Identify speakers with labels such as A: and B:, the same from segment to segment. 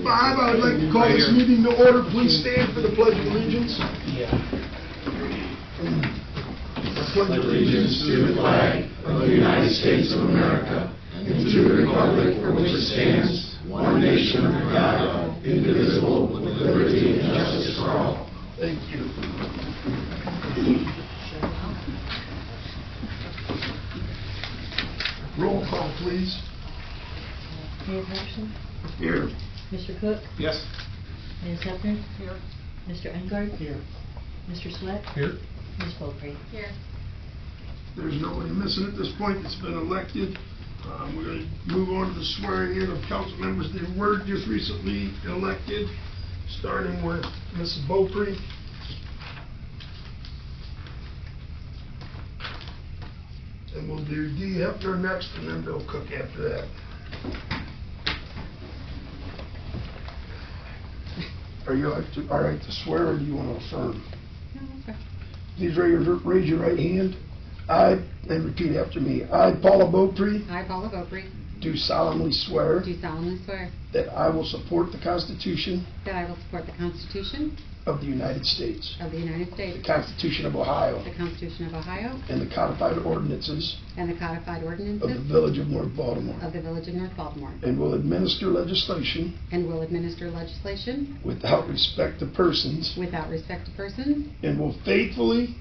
A: 5, I would like to call this meeting to order. Please stand for the Pledge of Allegiance. I
B: pledge allegiance to the flag of the United States of America and to the republic for which it stands, one nation under God, indivisible, with liberty and justice for all.
A: Thank you. Roll call, please.
C: Mayor Patterson?
A: Here.
C: Mr. Cook?
D: Yes.
C: Ms. Hefner? Here. Mr. Engard?
A: Here.
C: Mr. Sweat?
D: Here.
C: Ms. Beaupre?
E: Here.
A: There's nobody missing at this point that's been elected. We're going to move on to the swearing in of council members that were just recently elected, starting with Mrs. Beaupre. And we'll do Dee Hefner next, and then Bill Cook after that. Are you all right to swear, or do you want to affirm?
E: No, okay.
A: Please raise your right hand. And repeat after me. I, Paula Beaupre,
E: I, Paula Beaupre,
A: do solemnly swear
E: do solemnly swear
A: that I will support the Constitution
E: that I will support the Constitution
A: of the United States,
E: of the United
A: the
E: States,
A: Constitution of Ohio,
E: the Constitution of Ohio,
A: and the codified ordinances
E: and the codified
A: of the
E: ordinances
A: Village of North Baltimore,
E: of the Village of North Baltimore,
A: and will administer legislation
E: and will administer legislation
A: without respect to persons,
E: without respect to persons,
A: and will faithfully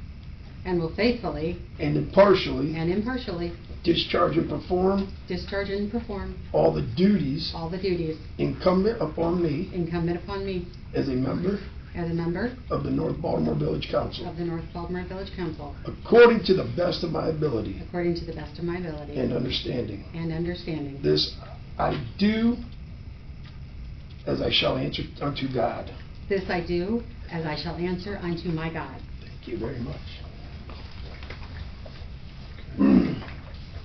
E: and will faithfully
A: and impartially
E: and impartially
A: discharge and perform
E: discharge and perform
A: all the duties
E: all the duties
A: incumbent upon me
E: incumbent upon me
A: as a member
E: as a member
A: of the North Baltimore Village Council,
E: of the North Baltimore Village Council,
A: according to the best of my ability
E: according to the best of my ability
A: and understanding.
E: and understanding.
A: This I do as I shall answer unto God.
E: This I do as I shall answer unto my God.
A: Thank you very much.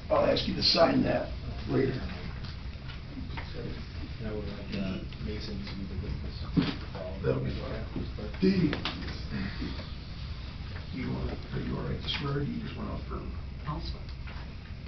A: I'll ask you to sign that later.
D: And I would like Mason to be the witness.
A: That'll be fine. Dee, are you all right to swear, or do you just want to affirm?
F: I'll swear.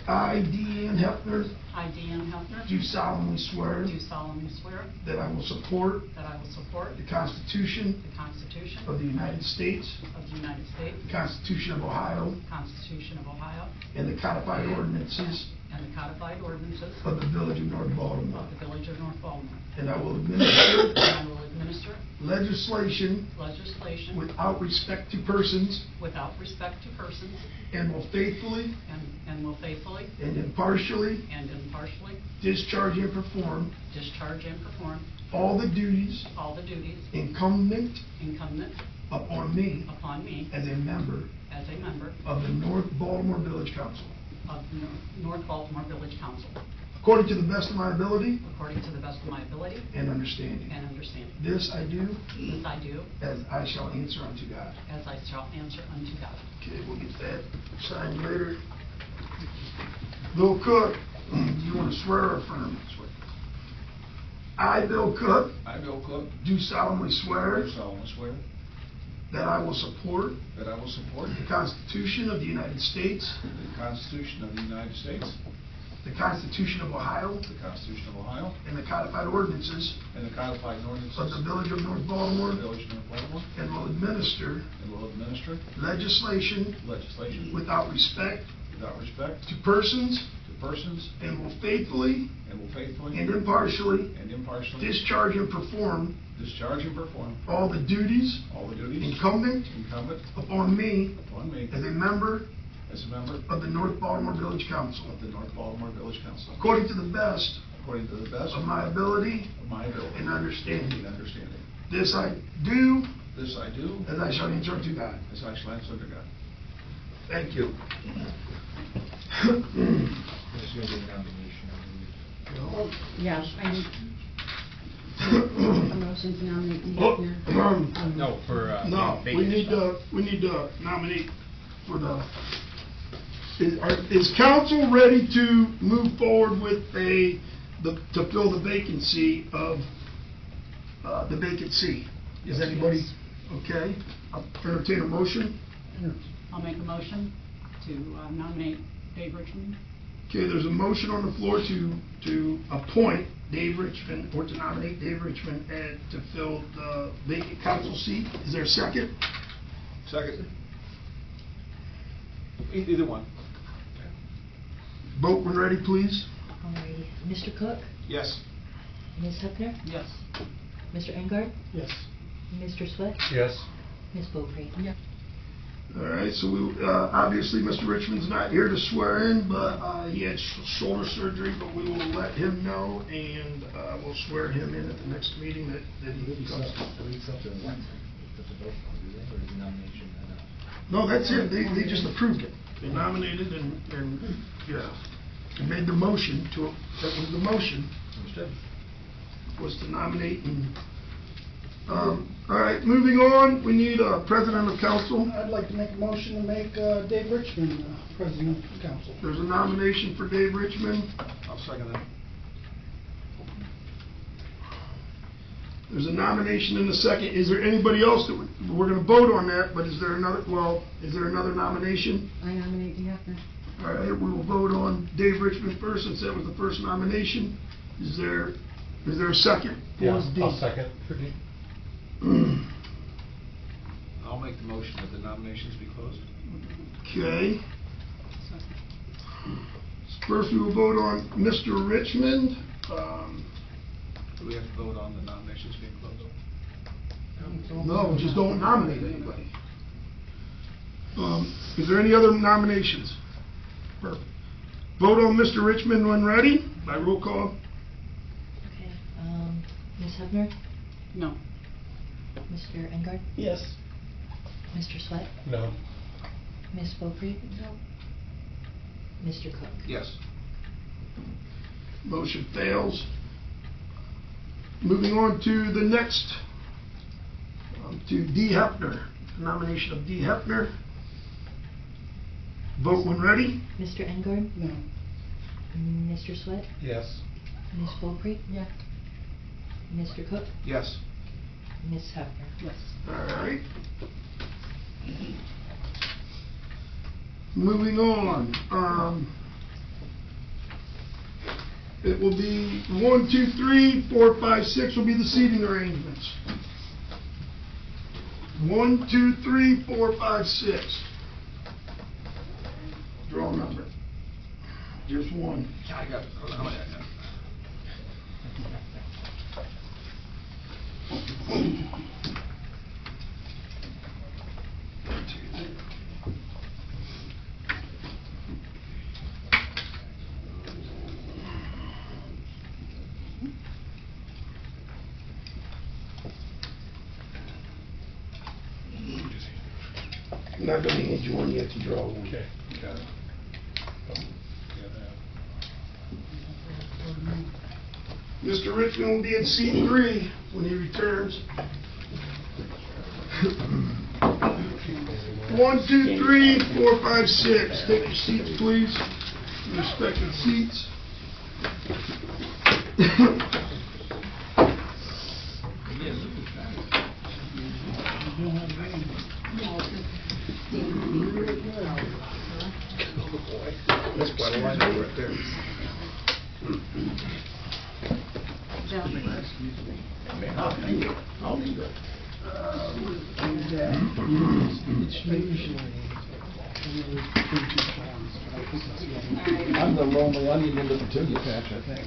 A: I, Deanne Hefner,
F: I, Deanne Hefner,
A: do solemnly swear
F: do solemnly swear
A: that I will support
F: that I will support
A: the Constitution
F: the Constitution
A: of the United States,
F: of the United States,
A: the Constitution of Ohio,
F: the Constitution of Ohio,
A: and the codified ordinances
F: and the codified ordinances
A: of the Village of North
F: of
A: Baltimore.
F: the Village of North Baltimore.
A: And I will administer
F: And I will administer
A: legislation
F: legislation
A: without respect to persons,
F: without respect to persons,
A: and will faithfully
F: and will faithfully
A: and impartially
F: and impartially
A: discharge and perform
F: discharge and perform
A: all the duties
F: all the duties
A: incumbent
F: incumbent
A: upon me
F: upon me
A: as a member
F: as a member
A: of the North Baltimore Village Council,
F: of the North Baltimore Village Council,
A: according to the best of my ability
F: according to the best of my ability
A: and understanding.
F: and understanding.
A: This I do
F: This I do
A: as I shall answer unto God.
F: as I shall answer unto God.
A: Okay, we'll get that signed later. Bill Cook, do you want to swear or affirm? I, Bill Cook,
D: I, Bill Cook,
A: do solemnly swear
D: do solemnly swear
A: that I will support
D: that I will support
A: the Constitution of the United States,
D: the Constitution of the United States,
A: the Constitution of Ohio,
D: the Constitution of Ohio,
A: and the codified ordinances
D: and the codified ordinances
A: of the Village of North
D: of
A: Baltimore,
D: the Village of North Baltimore,
A: and will administer
D: and will administer
A: legislation
D: legislation
A: without respect
D: without respect
A: to persons,
D: to persons,
A: and will faithfully
D: and will faithfully
A: and impartially
D: and impartially
A: discharge and perform
D: discharge and perform
A: all the duties
D: all the duties
A: incumbent
D: incumbent
A: upon me
D: upon me
A: as a member
D: as a member
A: of the North Baltimore Village Council,
D: of the North Baltimore Village Council,
A: according to the best
D: according to the best
A: of my ability
D: of my ability
A: and understanding.
D: and understanding.
A: This I do
D: This I do
A: as I shall answer unto God.
D: as I shall answer to God.
A: Thank you.
D: There's going to be a nomination, I believe.
E: Yes, I need a motion to nominate Dee Hefner.
D: No, for,
A: No, we need to nominate for the, is council ready to move forward with to fill the vacancy of, the vacant seat? Is anybody, okay? I'll entertain a motion.
F: I'll make a motion to nominate Dave Richmond.
A: Okay, there's a motion on the floor to appoint Dave Richmond, or to nominate Dave Richmond to fill the vacant council seat. Is there a second?
B: Second. Either one.
A: Vote when ready, please.
C: Alrighty. Mr. Cook?
B: Yes.
C: Ms. Hefner?
F: Yes.
C: Mr. Engard?
A: Yes.
C: Mr. Swett?
D: Yes.
C: Ms. Beaupre?
F: Yes.
A: All right, so we, obviously, Mr. Richmond's not here to swear in, but he had shoulder surgery, but we will let him know, and we'll swear him in at the next meeting that he comes to. No, that's it, they just approved it. They nominated and yeah, they made the motion to, that was the motion.
B: Understood.
A: Was to nominate and, all right, moving on, we need a president of council.
G: I'd like to make a motion to make Dave Richmond president of council.
A: There's a nomination for Dave Richmond.
B: I'll second that.
A: There's a nomination in a second. Is there anybody else that we're gonna vote on that, but is there another, is there another nomination?
E: I nominate Dee Hefner.
A: All right, we will vote on Dave Richmond first, since that was the first nomination. Is there a second?
D: Yeah,
G: For D.
D: I'll second for D.
B: I'll make the motion that the nominations be closed.
A: Okay. First, we will vote on Mr. Richmond.
B: Do we have to vote on the nominations being closed?
A: No, just don't nominate anybody. Is there any other nominations? Perfect. Vote on Mr. Richmond when ready, by roll call.
C: Okay. Ms. Hefner?
F: No.
C: Mr. Engard?
G: Yes.
C: Mr. Swett?
D: No.
C: Ms. Beaupre? No. Mr. Cook?
B: Yes.
A: Motion fails. Moving on to the next, to Dee Hefner, nomination of Dee Hefner. Vote when ready.
C: Mr. Engard?
G: No.
C: Mr. Swett?
D: Yes.
C: Ms. Beaupre?
F: Yes.
C: Mr. Cook?
B: Yes.
C: Ms. Hefner?
F: Yes.
A: All right. Moving on, it will be 1, 2, 3, 4, 5, 6 will be the seating arrangements. 1, 2, 3, 4, 5, 6. Draw a number. Just one.
B: I got it. How many I got?
A: I'm not gonna hand you one yet to draw one.
D: Okay. Got it.
A: Mr. Richmond will be in seat 3 when he returns. 1, 2, 3, 4, 5, 6. Take your seats, please. Your respective seats.
B: That's quite a line right there.
G: I'm the lonely onion in the petunia patch, I think.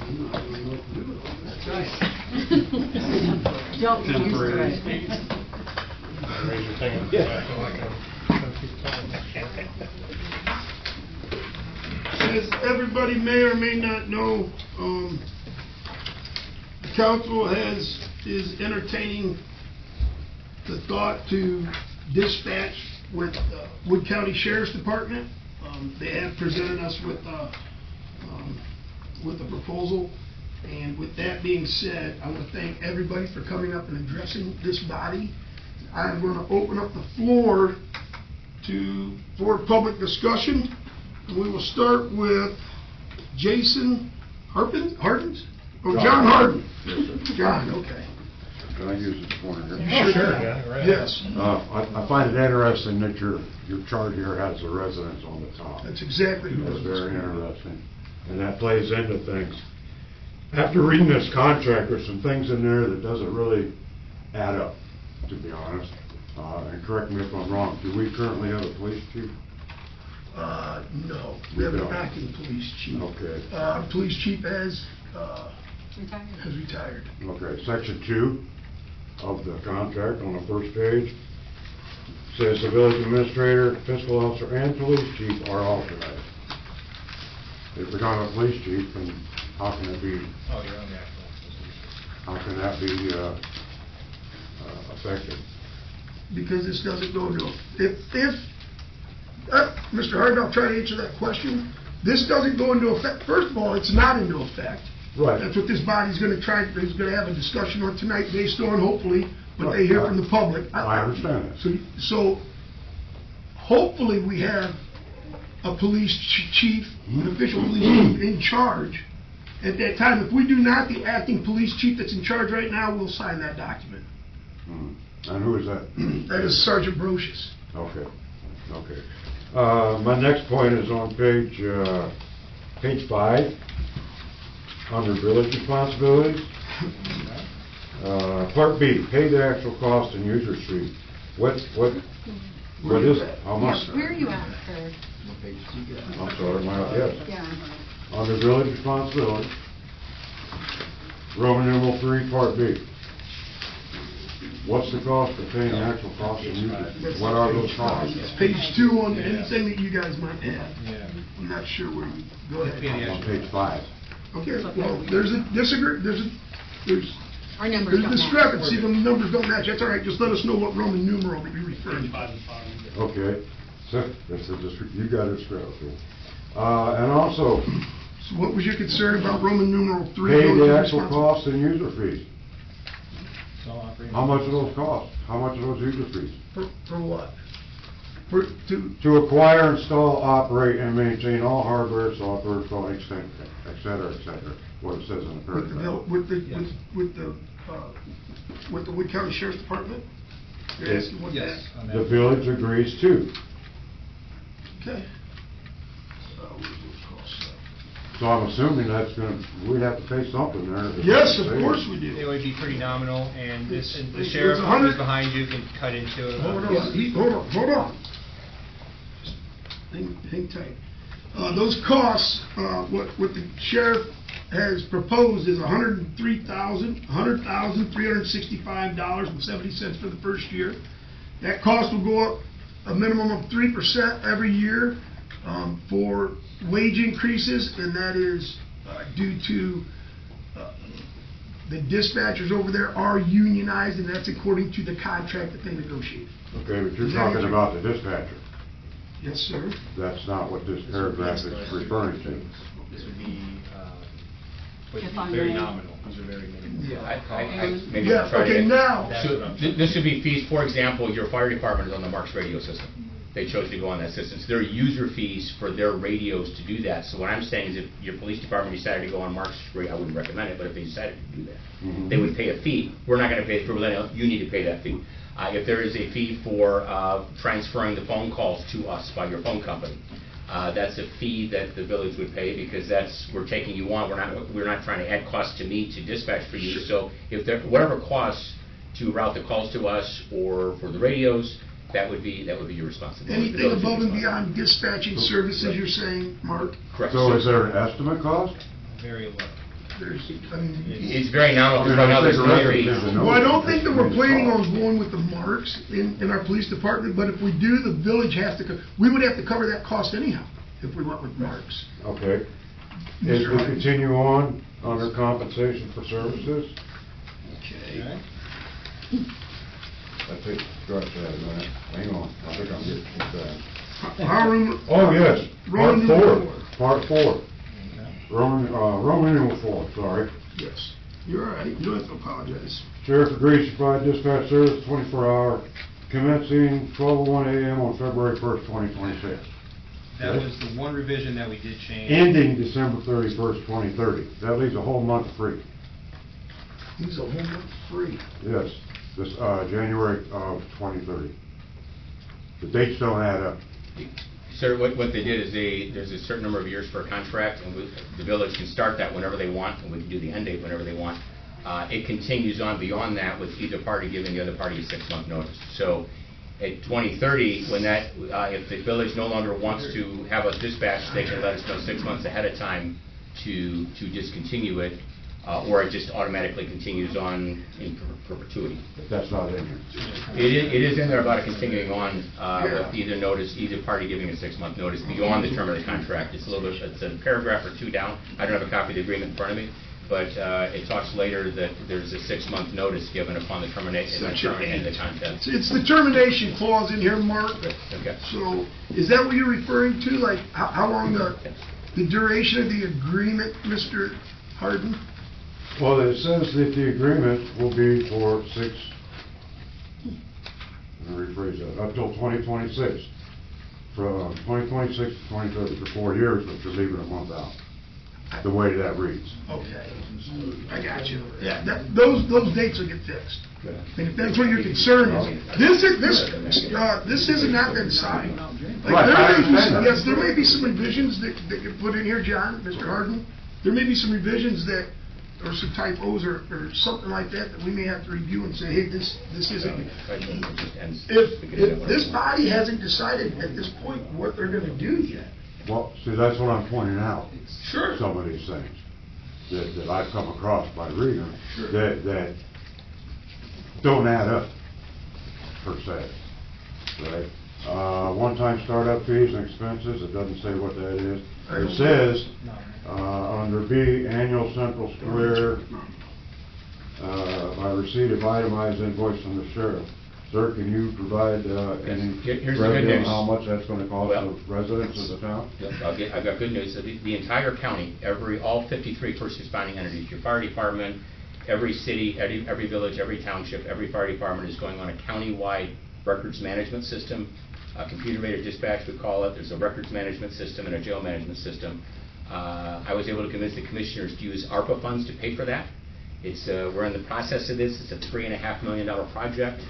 F: Don't get used to it.
D: Raise your thing.
A: As everybody may or may not know, the council is entertaining the thought to dispatch with Wood County Sheriff's Department. They have presented us with a proposal. And with that being said, I want to thank everybody for coming up and addressing this body. I'm going to open up the floor for public discussion. We will start with Jason Hardens? Oh, John Harden. John, okay.
H: Can I use this pointer here?
D: Sure, yeah, right.
A: Yes,
H: I find it interesting that your chart here has the residents on the top.
A: that's exactly what
H: That's
A: it
H: very
A: is.
H: interesting. And that plays into things. After reading this contract, there's some things in there that doesn't really add up, to be honest. And correct me if I'm wrong, do we currently have a police chief?
A: No, we have an
H: No.
A: acting police chief.
H: Okay.
A: Our police chief has
F: Retired.
A: retired.
H: Okay, section 2 of the contract on the first page says the village administrator, fiscal officer, and police chief are alternated. If we don't have a police chief, then how can it be,
D: Oh, you're on the actual resolution.
H: how can that be effective?
A: Because this doesn't go into, Mr. Hardin, I'll try to answer that question. This doesn't go into effect, first of all, it's not into effect.
H: Right.
A: That's what this body's gonna is gonna have a discussion on tonight based on, hopefully, what they hear from the public.
H: I understand that.
A: So, hopefully, we have a police chief, an official police chief in charge at that time. If we do not, the acting police chief that's in charge right now will sign that document.
H: Hmm. And who is that?
A: That is Sergeant Brocious.
H: Okay, okay. My next point is on page 5, under village responsibilities. Part B, pay the actual cost and user fee. What is, how much?
F: Yeah, where are you at, sir?
H: I'm sorry, yes.
F: Yeah.
H: Under village responsibility, Roman numeral 3, part B. What's the cost of paying the actual cost and user fees? What are those costs?
A: It's page 2 on anything that you guys might have.
D: Yeah.
A: I'm not sure where you, go ahead.
D: Yeah.
H: On page 5.
A: Okay, well, there's a
F: Our numbers
A: there's
F: don't match.
A: discrepancy, the numbers don't match, that's all right, just let us know what Roman numeral that you're referring to.
H: Okay, so, that's you got it straight, okay. And also,
A: So what was your concern about Roman numeral 3?
H: pay
A: Those
H: the
A: are
H: actual
A: responsible.
H: cost and user fees.
D: It's all operating.
H: How much do those cost? How much are those user fees?
A: For what?
H: To acquire, install, operate, and maintain all hardware, software, phone, extent, et cetera, what it says in the
A: With the,
H: paragraph.
A: with the Wood County Sheriff's Department? You're
H: Yes.
A: asking what
D: Yes.
A: that-
D: on
H: The
D: that.
H: village agrees to.
A: Okay. What do those costs?
H: So I'm assuming that's gonna, we'd have to pay something there.
A: Yes, of course we
D: It
A: do.
D: would be pretty nominal, and this, and the
A: It's
D: sheriff
A: 100
D: who's behind you can cut into it.
A: Hold on. Just hang tight. Those costs, what the sheriff has proposed is $100,365.70 for the first year. That cost will go up a minimum of 3% every year for wage increases, and that is due to the dispatchers over there are unionized, and that's according to the contract that they negotiated.
H: Okay, but you're
A: Is that
H: talking
A: answer-
H: about the dispatcher.
A: Yes, sir.
H: That's not what this paragraph is referring to.
D: This would be,
F: If I
D: very
F: may.
D: nominal, these are very minimal.
I: Maybe
A: Yeah,
I: try to
A: okay,
I: get-
A: now,
D: That's what I'm saying.
I: This would be fees, for example, your fire department is on the Marks radio system. They chose to go on that system. So there are user fees for their radios to do that. So what I'm saying is if your police department decided to go on Marks radio, I wouldn't recommend it, but if they decided to do that,
H: Mhm.
I: they would pay a fee. We're not gonna pay it for Millennial, you need to pay that fee. If there is a fee for transferring the phone calls to us by your phone company, that's a fee that the village would pay because we're taking you on, we're not trying to add costs to me to dispatch for you. So if there, whatever costs to route the calls to us or for the radios, that would be your responsibility. The
A: anything
I: village would
A: above
I: be
A: and beyond dispatching services,
I: Right.
A: you're saying, Mark?
I: Correct.
H: So is there an estimate cost?
D: Very low.
A: There's, I mean,
I: It's very nominal,
H: I mean,
I: because right now
H: I
I: there's
H: think
I: no
H: the
I: fee.
H: record is a no.
A: well, I don't think that we're
H: Estimated
A: planning
H: cost.
A: on going with the marks in our police department, but if we do, the village has to, we would have to cover that cost anyhow, if we went with marks.
H: Okay. If
A: Mr.
H: we
A: Hines.
H: continue on under compensation for services,
A: Okay.
H: I think, scratch that a minute, hang on, I think I'm getting too fast.
A: Our room.
H: Oh, yes,
A: Roman
H: part
A: numeral
H: 4, part 4, Roman numeral 4, sorry.
A: Yes, you're all right, you don't have to apologize.
H: Sheriff agrees to provide dispatch service 24-hour commencing 12:01 a.m. on February 1st, 2026.
D: That was the one revision that we did change.
H: Ending December 31st, 2030. That leaves a whole month free.
A: He's a whole month free.
H: Yes, this, January of 2030. The dates don't add up.
I: Sir, what they did is there's a certain number of years for a contract, and the village can start that whenever they want, and we can do the end date whenever they want. It continues on beyond that with either party giving the other party a 6-month notice. So at 2030, when that, if the village no longer wants to have us dispatch, they can let us know 6 months ahead of time to discontinue it, or it just automatically continues on in perpetuity.
H: That's not in here.
I: It is in there about it continuing on with either party giving a 6-month notice beyond the term of the contract. It's a little bit, it's a paragraph or two down. I don't have a copy of the agreement in front of me, but it talks later that there's a 6-month notice given upon the termination of the contract.
A: It's the termination clause in here, Mark.
I: Okay.
A: So, is that what you're referring to? Like, how long the duration of the agreement, Mr. Harden?
H: Well, it says that the agreement will be for let me rephrase that, until 2026. From 2026 to 2030 for 4 years, but you're leaving a month out. The way that reads.
A: Okay, I got you. Yeah, those dates will get fixed.
H: Okay.
A: And if that's what your concern is, this has not been signed.
H: Right, I understand that.
A: Yes, there may be some revisions that you put in here, John, Mr. Harden. There may be some revisions that, or some typos or something like that we may have to review and say, hey, this isn't. If this body hasn't decided at this point what they're gonna do yet.
H: Well, see, that's what I'm pointing out.
A: Sure.
H: Some of these things that I've come across by reading,
A: Sure.
H: that don't add up, per se, right? One-time startup fees and expenses, it doesn't say what that is. It says, under B, annual Central Square, by receipt of itemized invoice from the sheriff. Sir, can you provide any
I: Here's the good
H: breakdown
I: news.
H: how much that's gonna cost
I: Well,
H: the residents of the town?
I: Yes, I've got good news. So the entire county, all 53 first responding entities, your fire department, every city, every village, every township, every fire department is going on a county-wide records management system. Computer-aided dispatch, we call it. There's a records management system and a jail management system. I was able to convince the commissioners to use ARPA funds to pay for that. We're in the process of this. It's a $3.5 million project.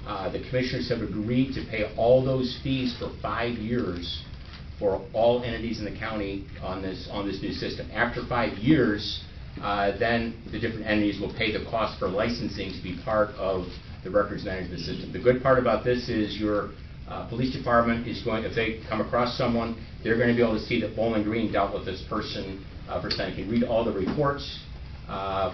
I: The commissioners have agreed to pay all those fees for 5 years for all entities in the county on this new system. After 5 years, then the different entities will pay the cost for licensing to be part of the records management system. The good part about this is your police department is going, if they come across someone, they're going to be able to see that Bowling Green dealt with this person firsthand. You can read all the reports.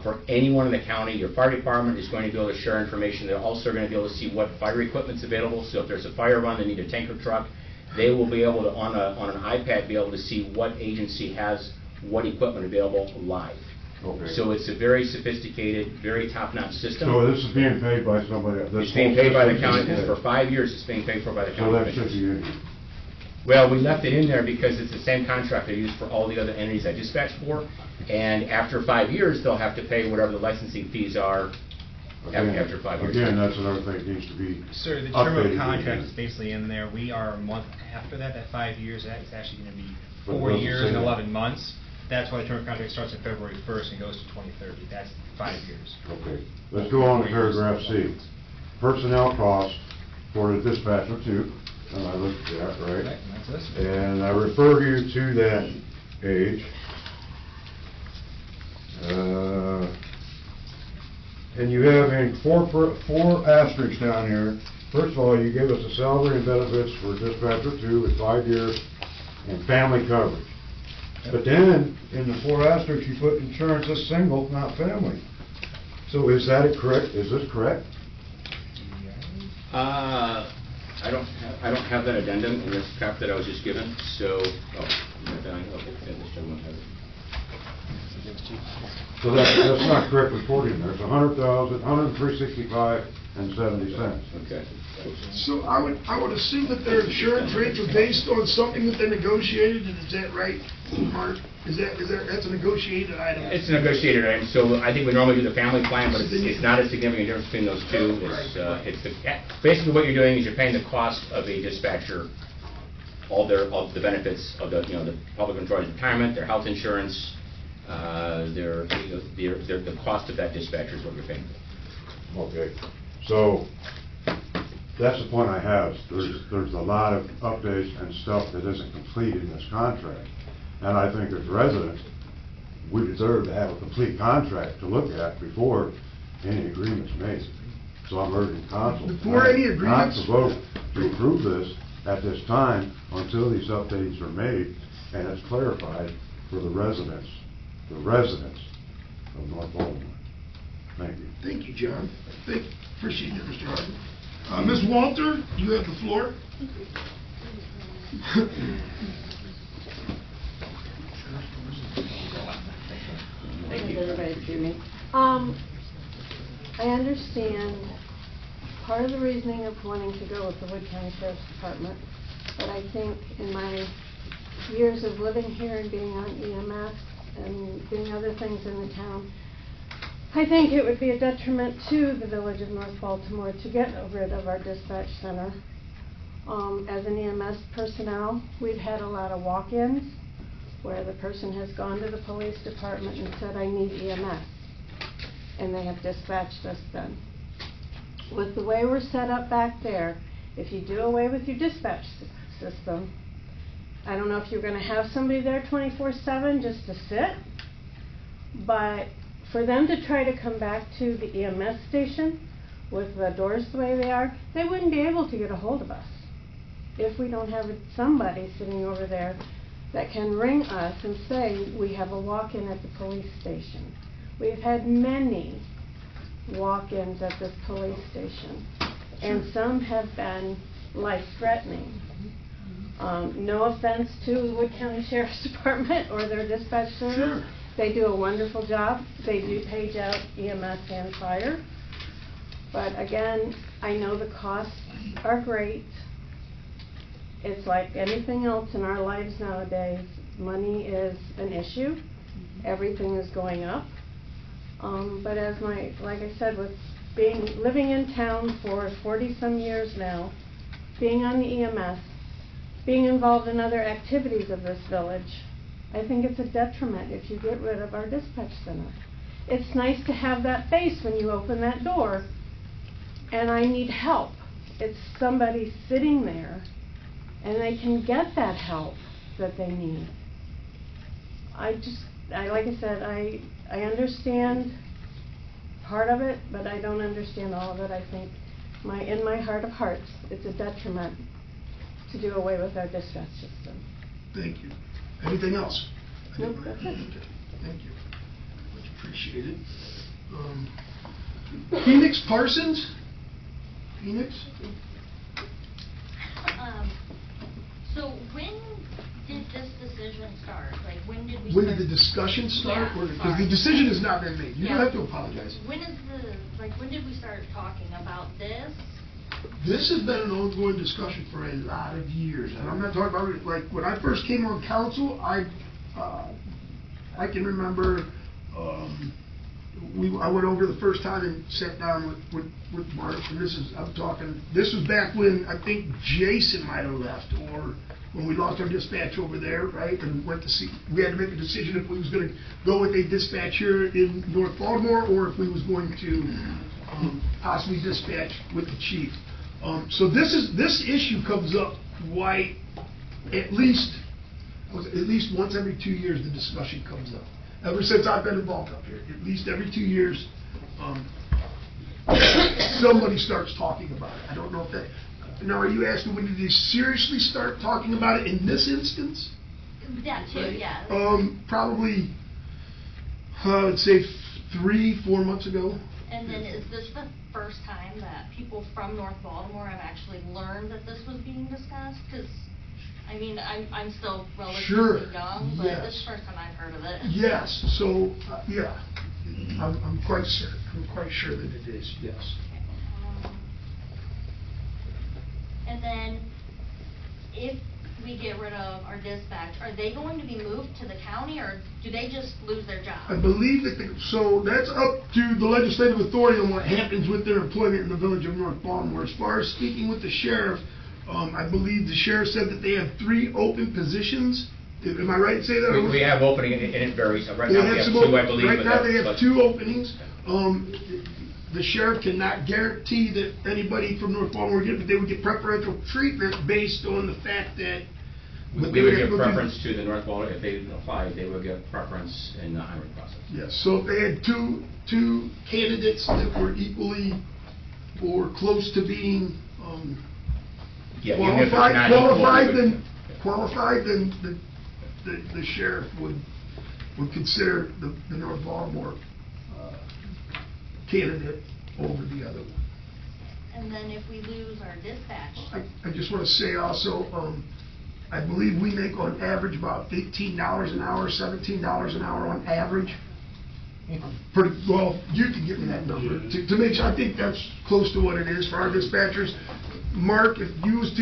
I: For anyone in the county, your fire department is going to be able to share information. They're also going to be able to see what fire equipment's available. So if there's a fire run, they need a tanker truck, they will be able to, on an iPad, be able to see what agency has what equipment available live.
H: Okay.
I: So it's a very sophisticated, very top-notch system.
H: So this is being paid by somebody?
I: It's being paid by the county. For 5 years, it's being paid for by the county.
H: So that should be in here.
I: Well, we left it in there because it's the same contract they use for all the other entities I dispatch for. And after 5 years, they'll have to pay whatever the licensing fees are after 5 years.
H: Again, that's another thing that needs to be
D: Sir, the term of
H: updated
D: contract
H: again.
D: is basically in there. We are a month after that 5 years. That is actually going to be
H: But it
D: 4
H: doesn't
D: years
H: say
D: and
H: that.
D: 11 months. That's why the term of contract starts on February 1st and goes to 2030. That's 5 years.
H: Okay, let's go on to paragraph C. Personnel costs for the dispatcher too, and I looked at that, right?
D: And that's this.
H: And I refer you to that page. And you have in four asterisks down here. First of all, you gave us a salary and benefits for dispatcher 2 at 5 years and family coverage. But then, in the 4 asterisks, you put insurance as single, not family. So is that correct? Is this correct?
I: I don't have that addendum in this draft that I was just given, so,
H: So that's not correct reporting. There's 100,000, 103.65 and 70 cents.
I: Okay.
A: So I would assume that their insurance rates are based on something that they negotiated, and is that right, Mark? That's a negotiated item?
I: It's a negotiated item, so I think we normally do the family plan, but it's not a significant difference between those two. Basically what you're doing is you're paying the cost of a dispatcher, all the benefits of the public employees' retirement, their health insurance, the cost of that dispatcher is what you're paying.
H: Okay, so That's the point I have. There's a lot of updates and stuff that isn't complete in this contract. And I think as residents, we deserve to have a complete contract to look at before any agreement's made. So I'm urging council
A: Before any agreements?
H: not to vote to approve this at this time until these updates are made and it's clarified for the residents of North Baltimore. Thank you.
A: Thank you, John. Appreciate it, Mr. Harden. Ms. Walter, you have the floor.
E: Thank you. Everybody see me. I understand part of the reasoning of wanting to go with the Wood County Sheriff's Department, but I think in my years of living here and being on EMS and doing other things in the town, I think it would be a detriment to the village of North Baltimore to get rid of our dispatch center. As an EMS personnel, we've had a lot of walk-ins where the person has gone to the police department and said, I need EMS, and they have dispatched us then. With the way we're set up back there, if you do away with your dispatch system, I don't know if you're going to have somebody there 24/7 just to sit, but for them to try to come back to the EMS station with the doors the way they are, they wouldn't be able to get a hold of us if we don't have somebody sitting over there that can ring us and say, we have a walk-in at the police station. We've had many walk-ins at this police station, and some have been life-threatening. No offense to the Wood County Sheriff's Department or their dispatch service.
A: Sure.
E: They do a wonderful job. They do page out EMS and fire. But again, I know the costs are great. It's like anything else in our lives nowadays. Money is an issue. Everything is going up. But as like I said, with living in town for 40-some years now, being on the EMS, being involved in other activities of this village, I think it's a detriment if you get rid of our dispatch center. It's nice to have that face when you open that door, and I need help. It's somebody sitting there, and they can get that help that they need. Like I said, I understand part of it, but I don't understand all of it. I think in my heart of hearts, it's a detriment to do away with our dispatch system.
A: Thank you. Anything else?
E: Nope, that's it.
A: Okay. Thank you. Much appreciated. Phoenix Parsons? Phoenix?
J: So when did this decision start? Like, when did we
A: When
J: start?
A: did the discussion start?
J: Yeah,
A: Because the
J: sorry.
A: decision has not been made. You don't
J: Yeah.
A: have to apologize.
J: When did we start talking about this?
A: This has been an ongoing discussion for a lot of years, and I'm not talking about it, like, when I first came on council, I can remember, I went over the first time and sat down with Mark, and this was back when I think Jason might have left, or when we lost our dispatch over there, right, and we had to make a decision if we was gonna go with a dispatch here in North Baltimore, or if we was going to possibly dispatch with the chief. So this issue comes up at least once every 2 years the discussion comes up. Ever since I've been involved up here, at least every 2 years, somebody starts talking about it. I don't know if that. Now, are you asking when did they seriously start talking about it in this instance?
J: That too, yeah.
A: Probably, I'd say 3-4 months ago.
J: And then is this the first time that people from North Baltimore have actually learned that this was being discussed? Because, I mean, I'm still relatively young, but
A: Yes.
J: this is the first time I've heard of it.
A: Yes, so, yeah, I'm quite sure that it is, yes.
J: And then, if we get rid of our dispatch, are they going to be moved to the county, or do they just lose their job?
A: I believe that, so that's up to the legislative authority on what happens with their employment in the village of North Baltimore. As far as speaking with the sheriff, I believe the sheriff said that they have 3 open positions. Am I right to say that?
I: We have opening, and it varies. Right
A: They
I: now, we have
A: some
I: 2, I believe.
A: Right
I: but
A: now, they have
I: but-
A: 2 openings. the sheriff cannot guarantee that anybody from North Baltimore would get, they would get preferential treatment based on the fact that.
I: We
A: but they
I: would
A: have
I: give
A: to go through-
I: preference to the North Baltimore, if they applied, they would get preference in the hiring process.
A: Yes, so if they had two candidates that were equally or close to being,
I: Yeah, even if they're not
A: qualified, then the sheriff would consider the North Baltimore candidate over the other one.
J: And then if we lose our dispatch,
A: I just want to say also, I believe we make on average about $18 an hour, $17 an hour on average. Pretty, well, you can give me that number, to make sure, I think that's close to what it is for our dispatchers. Mark, if you was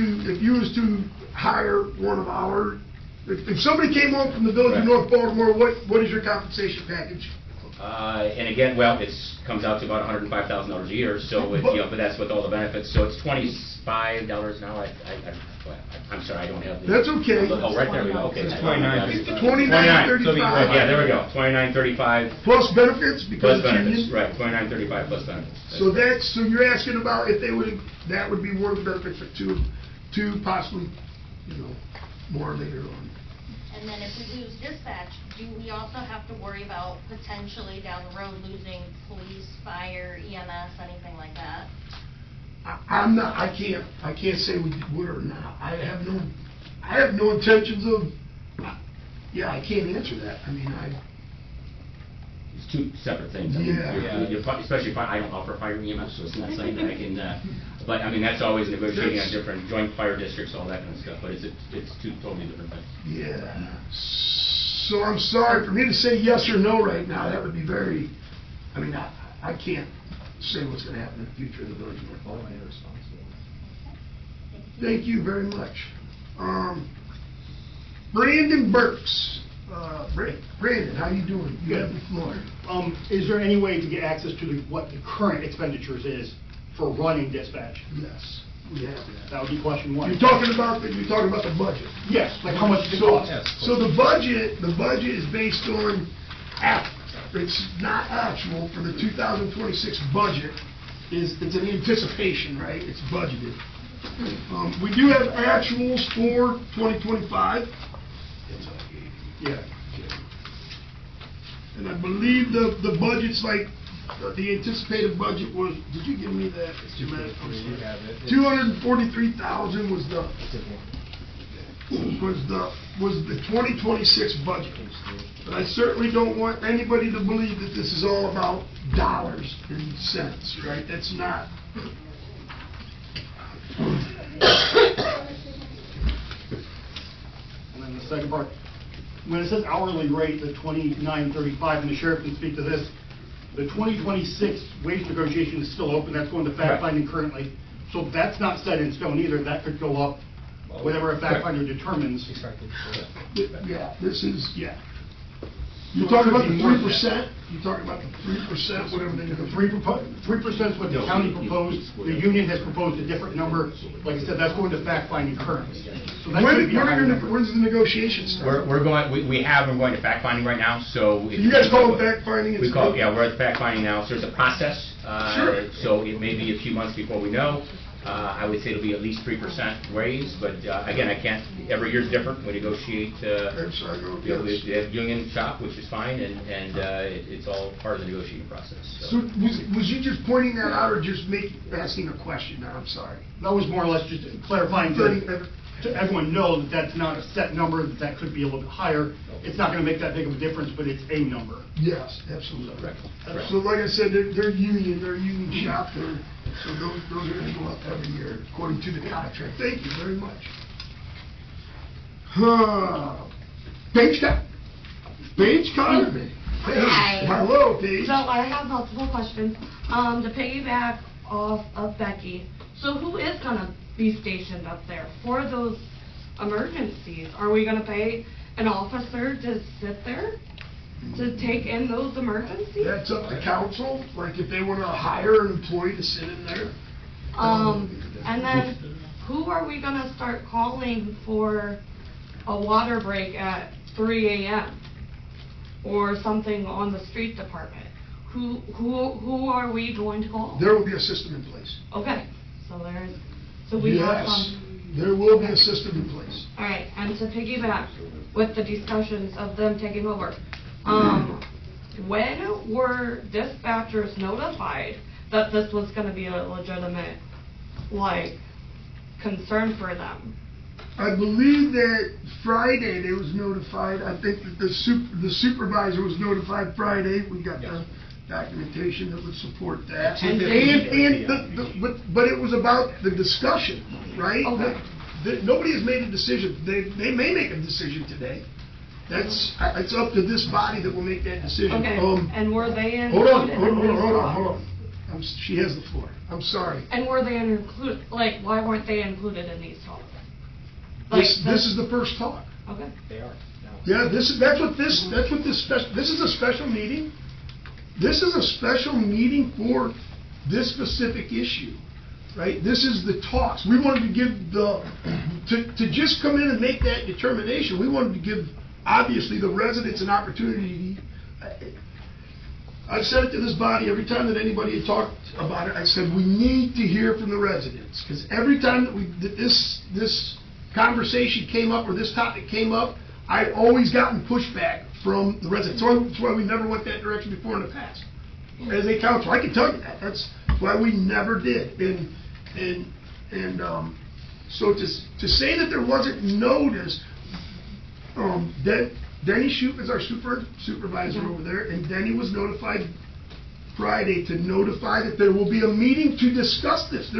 A: to hire one of our, if somebody came home from the village of North Baltimore, what is your compensation package?
I: And again, well, comes out to about $105,000 a year, so, but that's with all the benefits, so it's $25 an hour. I'm sorry, I don't have the.
A: That's okay.
I: Oh, right there we go, okay.
D: It's 29.
A: It's $29.35.
I: Yeah, there we go, $29.35.
A: Plus benefits because
I: Plus
A: it's
I: benefits,
A: union?
I: right, $29.35 plus benefits.
A: So you're asking about if they would, that would be one of the benefits for two possibly, more later on.
J: and then if we lose dispatch, do we also have to worry about potentially down the road losing police, fire, EMS, anything like that?
A: I can't say we would or not. I have no intentions of, I can't answer that. I mean,
I: It's two separate things. I mean, especially if I don't offer fire EMS, so it's not something that I can, but I mean, that's always negotiating on different joint fire districts, all that kind of stuff, but it's two totally different things.
A: yeah. So I'm sorry, for me to say yes or no right now, that would be very, I can't say what's gonna happen in the future of the village of North Baltimore. Thank you very much. Brandon Burks. Brandon, how you doing? You have the floor.
G: Is there any way to get access to what the current expenditures is for running dispatch?
A: Yes, we have that.
G: That would be question one.
A: You're talking about the budget.
G: Yes, like how much does it cost?
A: So the budget is based on, it's not actual for the 2026 budget, it's an anticipation, right? It's budgeted. We do have actuals for 2025.
G: Yeah.
A: And I believe the budget's like, the anticipated budget was, did you give me that?
D: You have it.
A: 243,000 was the 2026 budget. But I certainly don't want anybody to believe that this is all about dollars and cents, right? That's not.
G: And then the second part, when it says hourly rate, the $29.35, and the sheriff can speak to this, the 2026 wage negotiation is still open, that's going to fact finding currently. So that's not set in stone either, that could go up, whatever a fact finder determines.
A: Yeah, this is, You're talking about the 3%? You're talking about the 3%, whatever they do.
G: 3% is what the county proposed, the union has proposed a different number. Like I said, that's going to fact finding currently. So that could be a higher number.
A: When's the negotiation start?
I: We're going to fact finding right now, so.
A: You guys call it fact finding?
I: We call it, we're at fact finding now, so there's a process.
A: Sure.
I: So it may be a few months before we know. I would say it'll be at least 3% raise, but again, I can't, every year's different. We negotiate, we have union shop, which is fine, and it's all part of the negotiating process.
A: So was you just pointing that out or just asking a question? No, I'm sorry.
G: That was more or less just clarifying to everyone know that that's not a set number, that could be a little bit higher. It's not going to make that big of a difference, but it's a number.
A: Yes, absolutely.
I: Correct.
A: So like I said, they're union shop, so those are going to go up every year according to the contract. Thank you very much. Paige Connerman.
K: Hi.
A: Hello, Paige.
K: So I have multiple questions. To piggyback off of Becky, so who is gonna be stationed up there for those emergencies? Are we gonna pay an officer to sit there to take in those emergencies?
A: That's up to council, like if they want to hire an employee to sit in there.
K: And then who are we gonna start calling for a water break at 3 a.m. or something on the street department? who are we going to call?
A: There will be a system in place.
K: Okay, so we have
A: Yes,
K: some.
A: there will be a system in place.
K: All right, and to piggyback with the discussions of them taking over, when were dispatchers notified that this was gonna be a legitimate, like, concern for them?
A: I believe that Friday they was notified. I think that the supervisor was notified Friday. We got the documentation that would support that.
K: And
A: But it was about the discussion, right?
K: Okay.
A: Nobody has made a decision. They may make a decision today. It's up to this body that will make that decision.
K: Okay, and were they
A: Hold on,
K: included in these talks?
A: She has the floor. I'm sorry.
K: And were they included, like, why weren't they included in these talks? Like,
A: This is the first talk.
K: Okay.
D: They are now.
A: Yeah, this is a special meeting. This is a special meeting for this specific issue, right? This is the talks. We wanted to give to just come in and make that determination, we wanted to give, obviously, the residents an opportunity. I've said it to this body every time that anybody had talked about it. I said, we need to hear from the residents, because every time that this conversation came up, or this topic came up, I've always gotten pushback from the residents. So that's why we never went that direction before in the past. As a council, I can tell you that. That's why we never did. So to say that there wasn't notice, Denny Shoup is our supervisor over there, and Denny was notified Friday to notify that there will be a meeting to discuss this.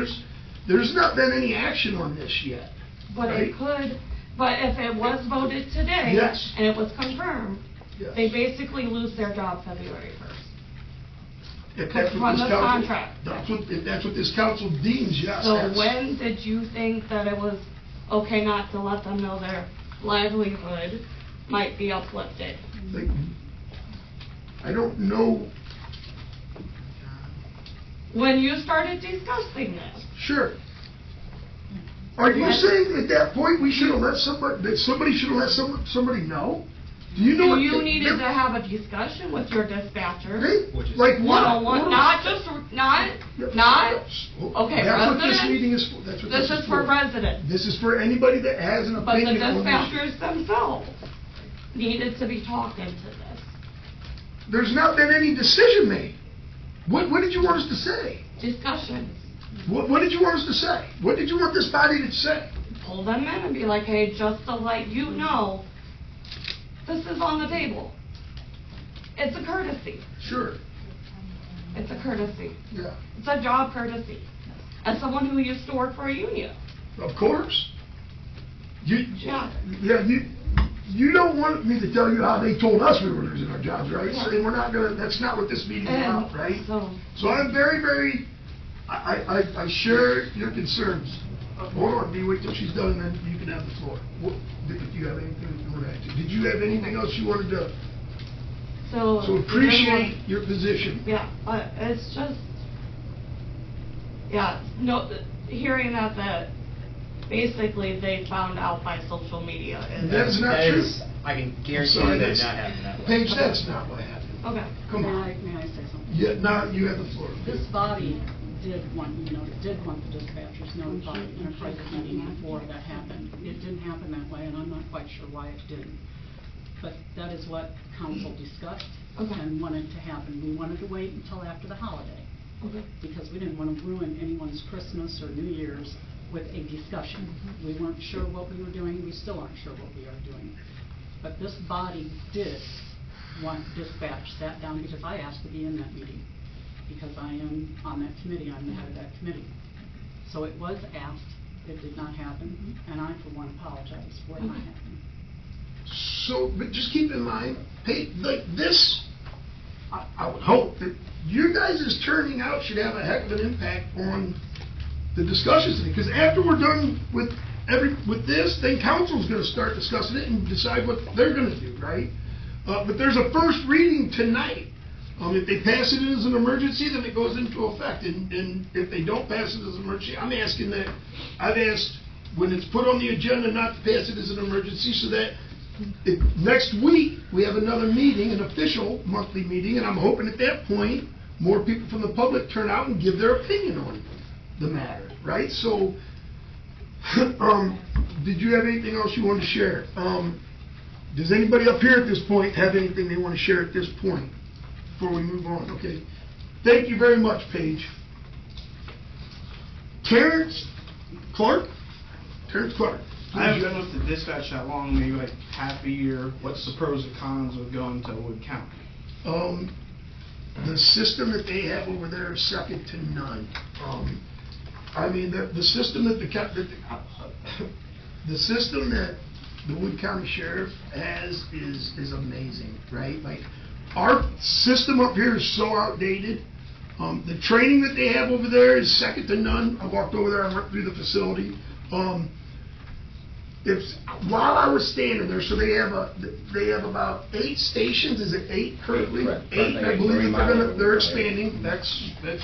A: There's not been any action on this yet.
K: But
A: right?
K: it could, but if it was voted today.
A: Yes.
K: And it was confirmed,
A: Yes.
K: they basically lose their job February 1st.
A: If that's what
K: From
A: this
K: the
A: council-
K: contract.
A: If that's what this council deems, yes.
K: So
A: that's-
K: when did you think that it was okay not to let them know their livelihood might be uplifted?
A: Like, I don't know.
K: When you started discussing this?
A: Sure. Are you saying at that point we should have let somebody should have let somebody know? Do you know
K: So
A: what?
K: you needed to have a discussion with your dispatcher.
A: Like what?
K: One-on-one, not, okay,
A: That's what this
K: residents,
A: meeting is for. That's what
K: this is for residents.
A: This is for anybody that has an
K: But the
A: opinion on this.
K: dispatchers themselves needed to be talking to this.
A: There's not been any decision made. What did you want us to say?
K: Discussions.
A: What did you want us to say? What did you want this body to say?
K: Pull them in and be like, hey, just to let you know, this is on the table. It's a courtesy.
A: Sure.
K: It's a courtesy.
A: Yeah.
K: It's a job courtesy. As someone who used to work for a union.
A: Of course.
K: Yeah.
A: You don't want me to tell you how they told us we were losing our jobs, right? So we're not gonna. That's not what this meeting's about, right? So I'm very, very. I share your concerns. Hold on, D. Wait till she's done, and then you can have the floor. If you have anything that you want to add to. Did you have anything else you wanted to?
K: So
A: appreciate your position.
K: Yeah, but it's just, yeah, no, hearing that basically they found out by social media.
A: That's not true.
D: I can guarantee
A: Sorry,
D: you that
A: that's-
D: not happening that way.
A: Paige, that's not what happened.
K: Okay.
A: Come on.
F: May I say something?
A: Yeah, now you have the floor.
F: This body did want the dispatchers notified in a private meeting before that happened. It didn't happen that way, and I'm not quite sure why it didn't. But that is what council discussed and wanted to happen. We wanted to wait until after the holiday.
K: Okay.
F: Because we didn't want to ruin anyone's Christmas or New Year's with a discussion. We weren't sure what we were doing. We still aren't sure what we are doing. But this body did want dispatch sat down, because I asked to be in that meeting, because I am on that committee. I'm the head of that committee. So it was asked. It did not happen, and I, for one, apologize for it not happening.
A: So, but just keep in mind, hey, like this, I would hope that you guys' turning out should have a heck of an impact on the discussions today. Because after we're done with this, then council's going to start discussing it and decide what they're going to do, right? But there's a first reading tonight. If they pass it as an emergency, then it goes into effect. And if they don't pass it as an emergency, I'm asking that, I've asked when it's put on the agenda not to pass it as an emergency, so that Next week, we have another meeting, an official monthly meeting, and I'm hoping at that point, more people from the public turn out and give their opinion on the matter, right? So, did you have anything else you wanted to share? Does anybody up here at this point have anything they want to share at this point before we move on? Okay. Thank you very much, Paige. Terrence Clark? Terrence Clark.
L: I haven't been with the dispatch that long, maybe like half a year. What's the pros and cons of going to Wood County?
A: The system that they have over there is second to none. I mean, the system that the system that the Wood County Sheriff has is amazing, right? Like, our system up here is so outdated. The training that they have over there is second to none. I walked over there, I went through the facility. While I was standing there, so they have about 8 stations. Is it 8 currently?
I: Correct.
A: 8. I believe that they're expanding. That's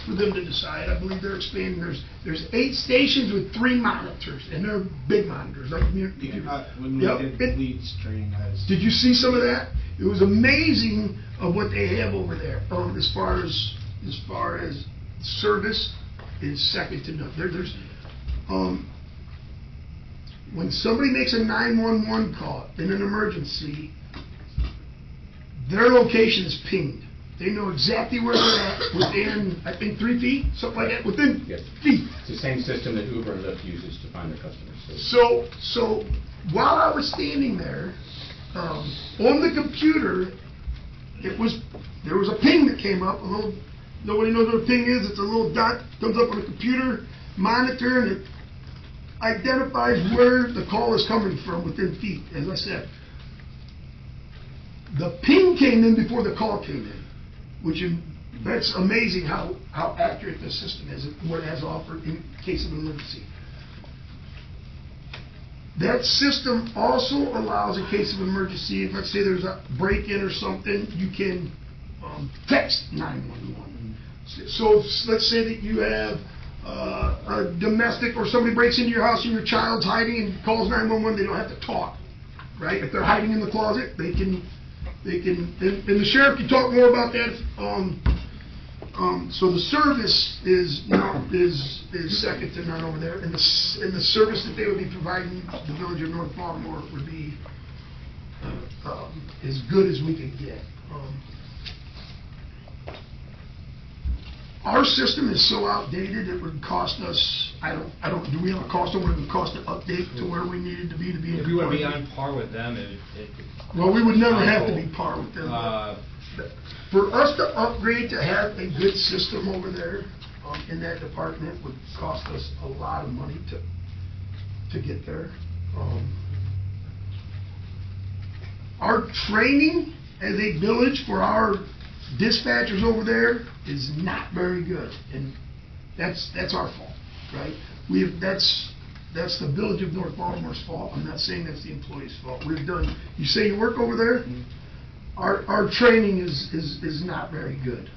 A: for them to decide. I believe they're expanding. There's 8 stations with 3 monitors, and they're big monitors. Like
L: When we did leads training,
A: did you see some of that? It was amazing of what they have over there. As far as service is second to none. When somebody makes a 911 call in an emergency, their location is pinged. They know exactly where they're at within, I think, 3 feet, something like that, within feet.
I: It's the same system that Uber and Lyft uses to find their customers.
A: So while I was standing there, on the computer, there was a ping that came up. Nobody knows what a ping is. It's a little dot comes up on the computer monitor, and it identifies where the call is coming from within feet, as I said. The ping came in before the call came in, that's amazing how accurate this system is, what it has offered in case of an emergency. That system also allows, in case of an emergency, if let's say there's a break-in or something, you can text 911. So let's say that you have a domestic, or somebody breaks into your house and your child's hiding and calls 911, they don't have to talk, right? If they're hiding in the closet, and the sheriff can talk more about that. So the service is second to none over there, and the service that they would be providing the village of North Baltimore would be as good as we could get. Our system is so outdated, it would cost us, do we have a cost on what it would cost to update to where we needed to be in
D: If we want to be on par with them,
A: well, we would never have to be par with them. For us to upgrade to have a good system over there in that department would cost us a lot of money to get there. Our training as a village for our dispatchers over there is not very good, and that's our fault, right? That's the village of North Baltimore's fault. I'm not saying that's the employee's fault. You say you work over there? Our training is not very good.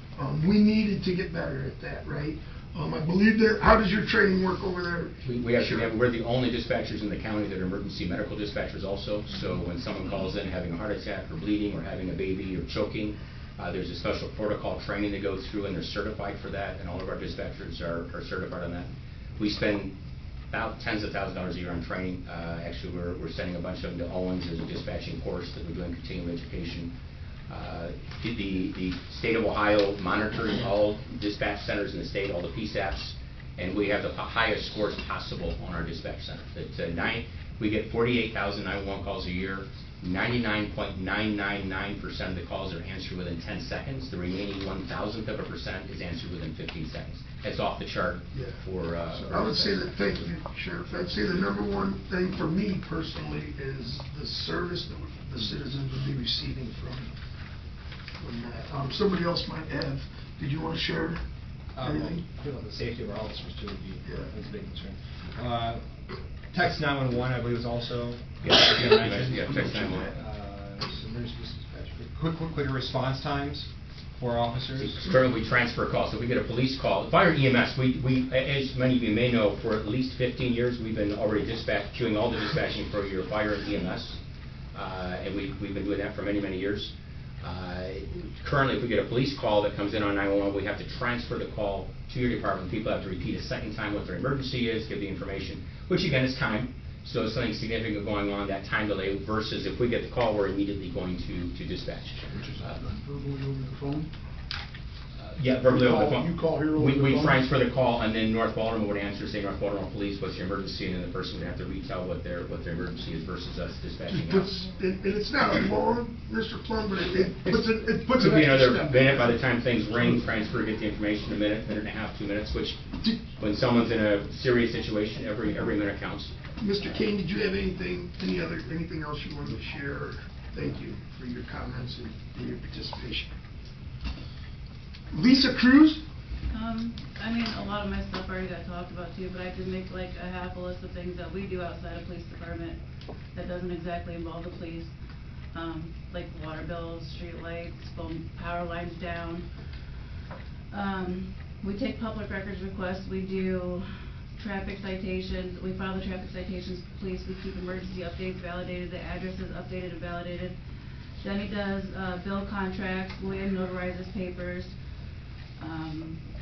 A: We needed to get better at that, right? I believe that. How does your training work over there?
I: We're the only dispatchers in the county that are emergency medical dispatchers also. So when someone calls in having a heart attack or bleeding or having a baby or choking, there's a special protocol training that goes through, and they're certified for that, and all of our dispatchers are certified on that. We spend about tens of thousands of dollars a year on training. Actually, we're sending a bunch of them to Owens. There's a dispatching course that we're doing continuing education. The state of Ohio monitors all dispatch centers in the state, all the PSAPs, and we have the highest scores possible on our dispatch center. We get 48,000 911 calls a year. 99.999% of the calls are answered within 10 seconds. The remaining 1,000th of a percent is answered within 15 seconds. That's off the chart. For
A: I would say that, thank you, Sheriff. I'd say the number one thing for me personally is the service that the citizens would be receiving from that. Somebody else might have. Did you want to share anything?
D: The safety of our officers too would be a big concern. Text 911, I believe, is also.
I: Text 911.
D: Quicker response times for officers.
I: Currently, we transfer calls. So if we get a police call, fire EMS. We, as many of you may know, for at least 15 years, we've been already doing all the dispatching for your fire and EMS. and we've been doing that for many, many years. Currently, if we get a police call that comes in on 911, we have to transfer the call to your department. People have to repeat a second time what their emergency is, give the information, which again is time. So if something significant going on, that time delay versus if we get the call, we're immediately going to dispatch.
B: Verbally over the phone?
I: Yeah, verbally over the phone.
B: You call here over the phone?
I: We transfer the call, and then North Baltimore would answer, say North Baltimore Police, what's your emergency, and then the person would have to retell what their emergency is versus us dispatching out.
A: And it's not a long, Mr. Plum, but it puts
I: Could
A: an
I: be
A: extra
I: another
A: step.
I: minute by the time things ring, transfer, get the information, a minute, minute and a half, 2 minutes, which, when someone's in a serious situation, every minute counts.
A: Mr. Kane, did you have anything else you wanted to share? Thank you for your comments and your participation. Lisa Cruz?
M: I mean, a lot of my stuff already got talked about too, but I did make like a half a list of things that we do outside of police department that doesn't exactly involve the police. Like water bills, street lights, power lines down. We take public records requests, we do traffic citations, we file the traffic citations for police, we keep emergency updates validated, the addresses updated and validated. Denny does bill contracts, William notarizes papers.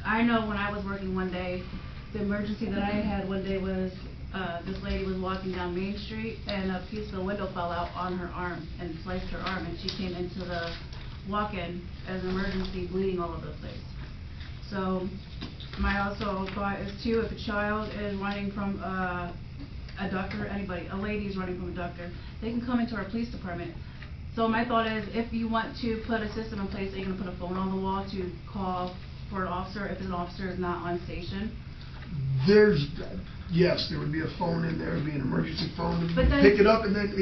M: I know when I was working one day, the emergency that I had one day was this lady was walking down Main Street and a piece of the window fell out on her arm and sliced her arm, and she came into the walk-in as an emergency, bleeding all over the place. So my also thought is too, if a child is running from a doctor, anybody, a lady is running from a doctor, they can come into our police department. So my thought is, if you want to put a system in place, are you going to put a phone on the wall to call for an officer if an officer is not on station?
A: Yes, there would be a phone in there, it would be an emergency phone,
M: But then-
A: pick it up, and then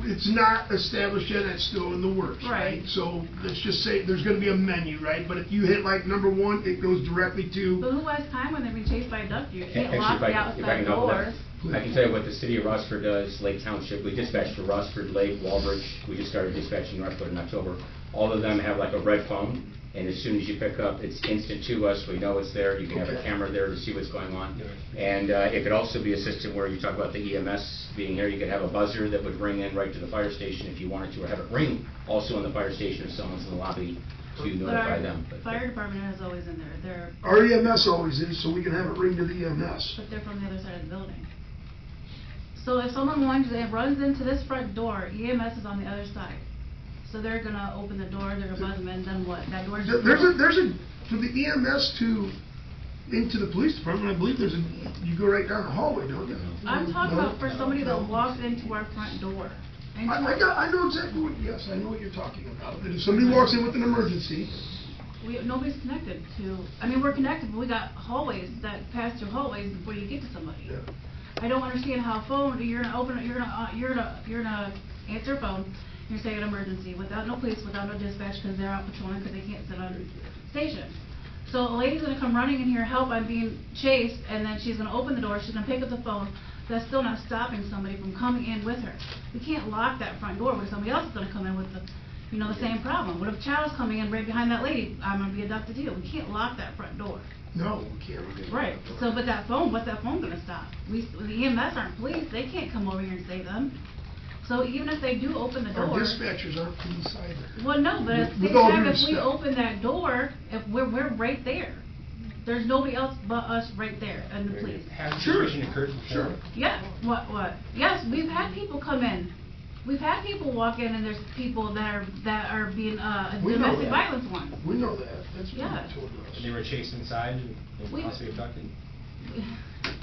A: it's not established yet, it's still in the works, right?
M: Right.
A: So let's just say there's gonna be a menu, right? But if you hit like number 1, it goes directly to,
M: But who has time when they're being chased by a doctor? You can't
I: Actually,
M: lock the
I: if I
M: outside
I: can help with
M: doors.
I: that, I can tell you what the city of Rossford does, Lake Township, we dispatch to Rossford, Lake, Walbridge, we just started dispatching Northwood in October. All of them have like a red phone, and as soon as you pick up, it's instant to us, we know it's there, you can have a camera there to see what's going on. And it could also be a system where you talk about the EMS being here, you could have a buzzer that would ring in right to the fire station if you wanted to, or have it ring also in the fire station if someone's in the lobby to notify them.
M: But our fire department is always in there.
A: our EMS always is, so we can have it ring to the EMS.
M: But they're from the other side of the runs into this front door, EMS is on the other side. So they're gonna open the door, they're gonna buzz them in, then what? That door's just
A: There's a, for the EMS into the police department, I believe you go right down the hallway, don't you?
M: I'm talking about for somebody that walks into our front door.
A: I know exactly what, yes, I know what you're talking about. That if somebody walks in with an emergency,
M: Nobody's connected to, I mean, we're connected, but we got hallways that pass through hallways before you get to somebody.
A: yeah.
M: I don't understand how you're gonna answer a phone, you're saying an emergency, without no police, without no dispatch, because they're out patrolling, because they can't sit on station. So a lady's gonna come running in here, help, I'm being chased, and then she's gonna open the door, she's gonna pick up the phone, that's still not stopping somebody from coming in with her. We can't lock that front door when somebody else is gonna come in with the same problem. What if a child's coming in right behind that lady, I'm gonna be abducted too, we can't lock that front door.
A: No, we can't.
M: Right, so, but that phone, what's that phone gonna stop? The EMS aren't police, they can't come over here and save them. So even if they do open the door.
A: Our dispatchers aren't police either.
M: Well, no, but at the
A: With
M: same
A: all due
M: time, if we
A: respect.
M: open that door, if we're right there. There's nobody else but us right there, and the police.
D: Has
A: Sure.
D: a situation occurred before?
A: Sure.
M: Yeah, what? Yes, we've had people come in. We've had people walk in, and there's people that are being,
A: We know
M: domestic
A: that.
M: violence ones.
A: We know that, that's what
M: Yeah.
A: you told us.
D: And they were chased inside and
M: We-
D: possibly abducted?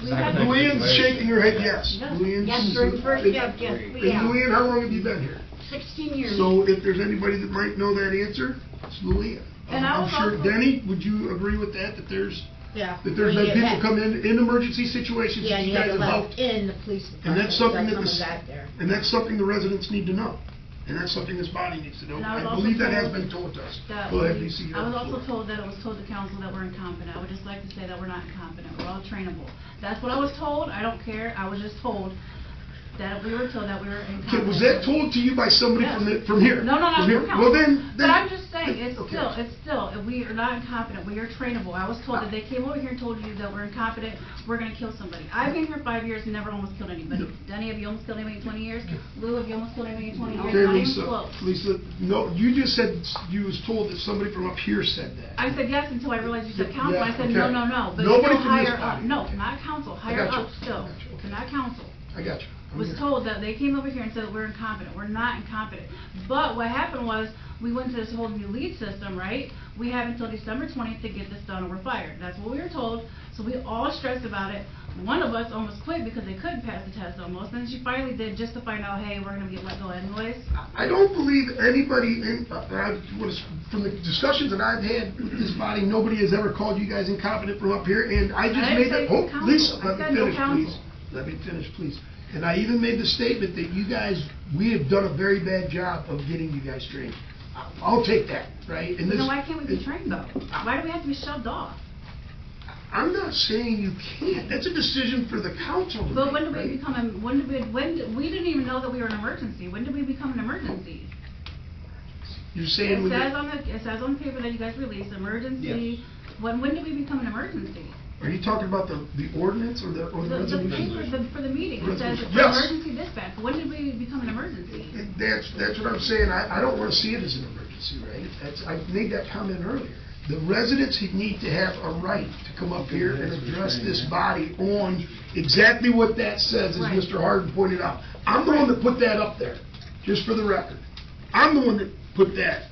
M: We've had.
A: Luann's shaking her head yes.
M: Yes.
A: Luann's-
N: Yes, during the first, yes,
A: And
N: yeah.
A: Luann, how long have you been here?
N: 16 years.
A: So if there's anybody that might know that answer, it's Luann.
M: And I
A: I'm
M: was
A: sure,
M: also-
A: Denny, would you agree with that there's
N: Yeah.
A: that there's
N: Well,
A: been
N: you
A: people
N: had-
A: come in emergency situations
N: Yeah,
A: that
N: you
A: you
N: had
A: guys
N: to
A: have
N: let
A: helped?
N: in the police department.
A: And that's something that
N: someone got there.
A: and that's something the residents need to know. And that's something this body needs to know.
M: And I was
A: I
M: also
A: believe that has
M: told
A: been told to us.
M: that
A: Go ahead,
M: we-
A: DC.
M: I was also told that it was told to council that we're incompetent. I would just like to say that we're not incompetent. We're all trainable. That's what I was told. I don't care. I was just told that we were told that we were
A: Okay,
M: incompetent.
A: was that told to you by somebody
M: Yes.
A: from here?
M: No, not
A: From here?
M: from council.
A: Well, then.
M: But I'm just saying,
A: Okay.
M: it's still, we are not incompetent, we are trainable. I was told that they came over here and told you that we're incompetent, we're gonna kill somebody. I've been here 5 years and never almost killed anybody. Denny, have you almost killed anybody in 20 years? Lou, have you almost killed anybody in 20 years?
A: Okay,
M: Not even
A: Lisa,
M: close.
A: Lisa, no, you just said you was told that somebody from up here said that.
M: I said yes until I realized you said council.
A: Yeah,
M: I said,
A: okay.
M: no, but
A: Nobody
M: still
A: from this
M: higher up.
A: body.
M: No, not council, higher
A: got you.
M: up still,
A: I got you. Okay.
M: not council.
A: I got you. I'm
M: Was
A: here.
M: told that they came over here and said that we're incompetent. We're not incompetent. But what happened was, we went to this whole new lead system, right? We have until December 20th to get this done or we're fired. That's what we were told, so we all stressed about it. One of us almost quit because they couldn't pass the test almost, and she finally did just to find out, hey, we're gonna get let go anyways.
A: I don't believe anybody from the discussions that I've had with this body, nobody has ever called you guys incompetent from up here, and I just
M: I
A: made
M: didn't
A: that,
M: say
A: oh,
M: council.
A: Lisa,
M: I
A: let me
M: said no
A: finish,
M: council.
A: please. Let me finish, please. And I even made the statement that you guys, we have done a very bad job of getting you guys trained. I'll take that, right? And
M: But
A: this,
M: then why can't we be trained though? Why do we have to be shoved off?
A: I'm not saying you can't. That's a decision for the council to
M: But
A: make,
M: when did we
A: right?
M: become, we didn't even know that we were an emergency. When did we become an emergency?
A: You're saying
M: It
A: we
M: says on the paper that you guys released, emergency. When did we become an emergency?
A: Are you talking about the ordinance or the
M: The
A: resolution?
M: paper, for the meeting, it says it's
A: Yes.
M: emergency dispatch. When did we become an emergency?
A: That's what I'm saying. I don't want to see it as an emergency, right? I made that comment earlier. The residents need to have a right to come up here and address this body on exactly what that says, as
M: Right.
A: Mr. Harden pointed out. I'm the one that put that up there, just for the record. I'm the one that put that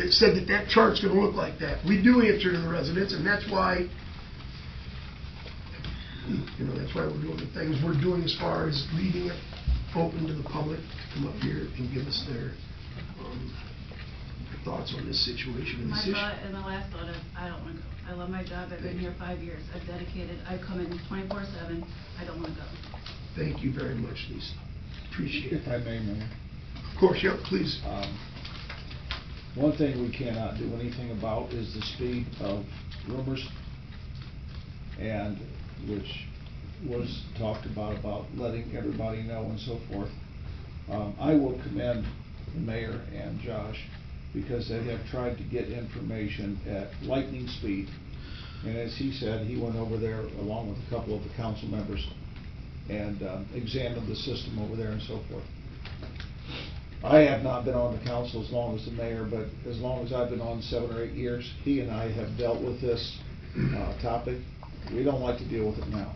A: said that chart's going to look like that. We do answer to the residents, and that's why, that's why we're doing the things we're doing as far as leaving it open to the public to come up here and give us their thoughts on this situation and
M: My
A: this issue.
M: thought, and the last thought is, I don't want to go. I love my job. I've been here 5 years. I've dedicated. I come in 24/7. I don't want to go.
A: Thank you very much, Lisa. Appreciate it.
O: If I may, Mayor.
A: Of course, yep, please.
O: One thing we cannot do anything about is the speed of rumors, and which was talked about letting everybody know and so forth. I will commend the mayor and Josh because they have tried to get information at lightning speed. And as he said, he went over there along with a couple of the council members and examined the system over there and so forth. I have not been on the council as long as the mayor, but as long as I've been on, 7 or 8 years, he and I have dealt with this topic. We don't like to deal with it now.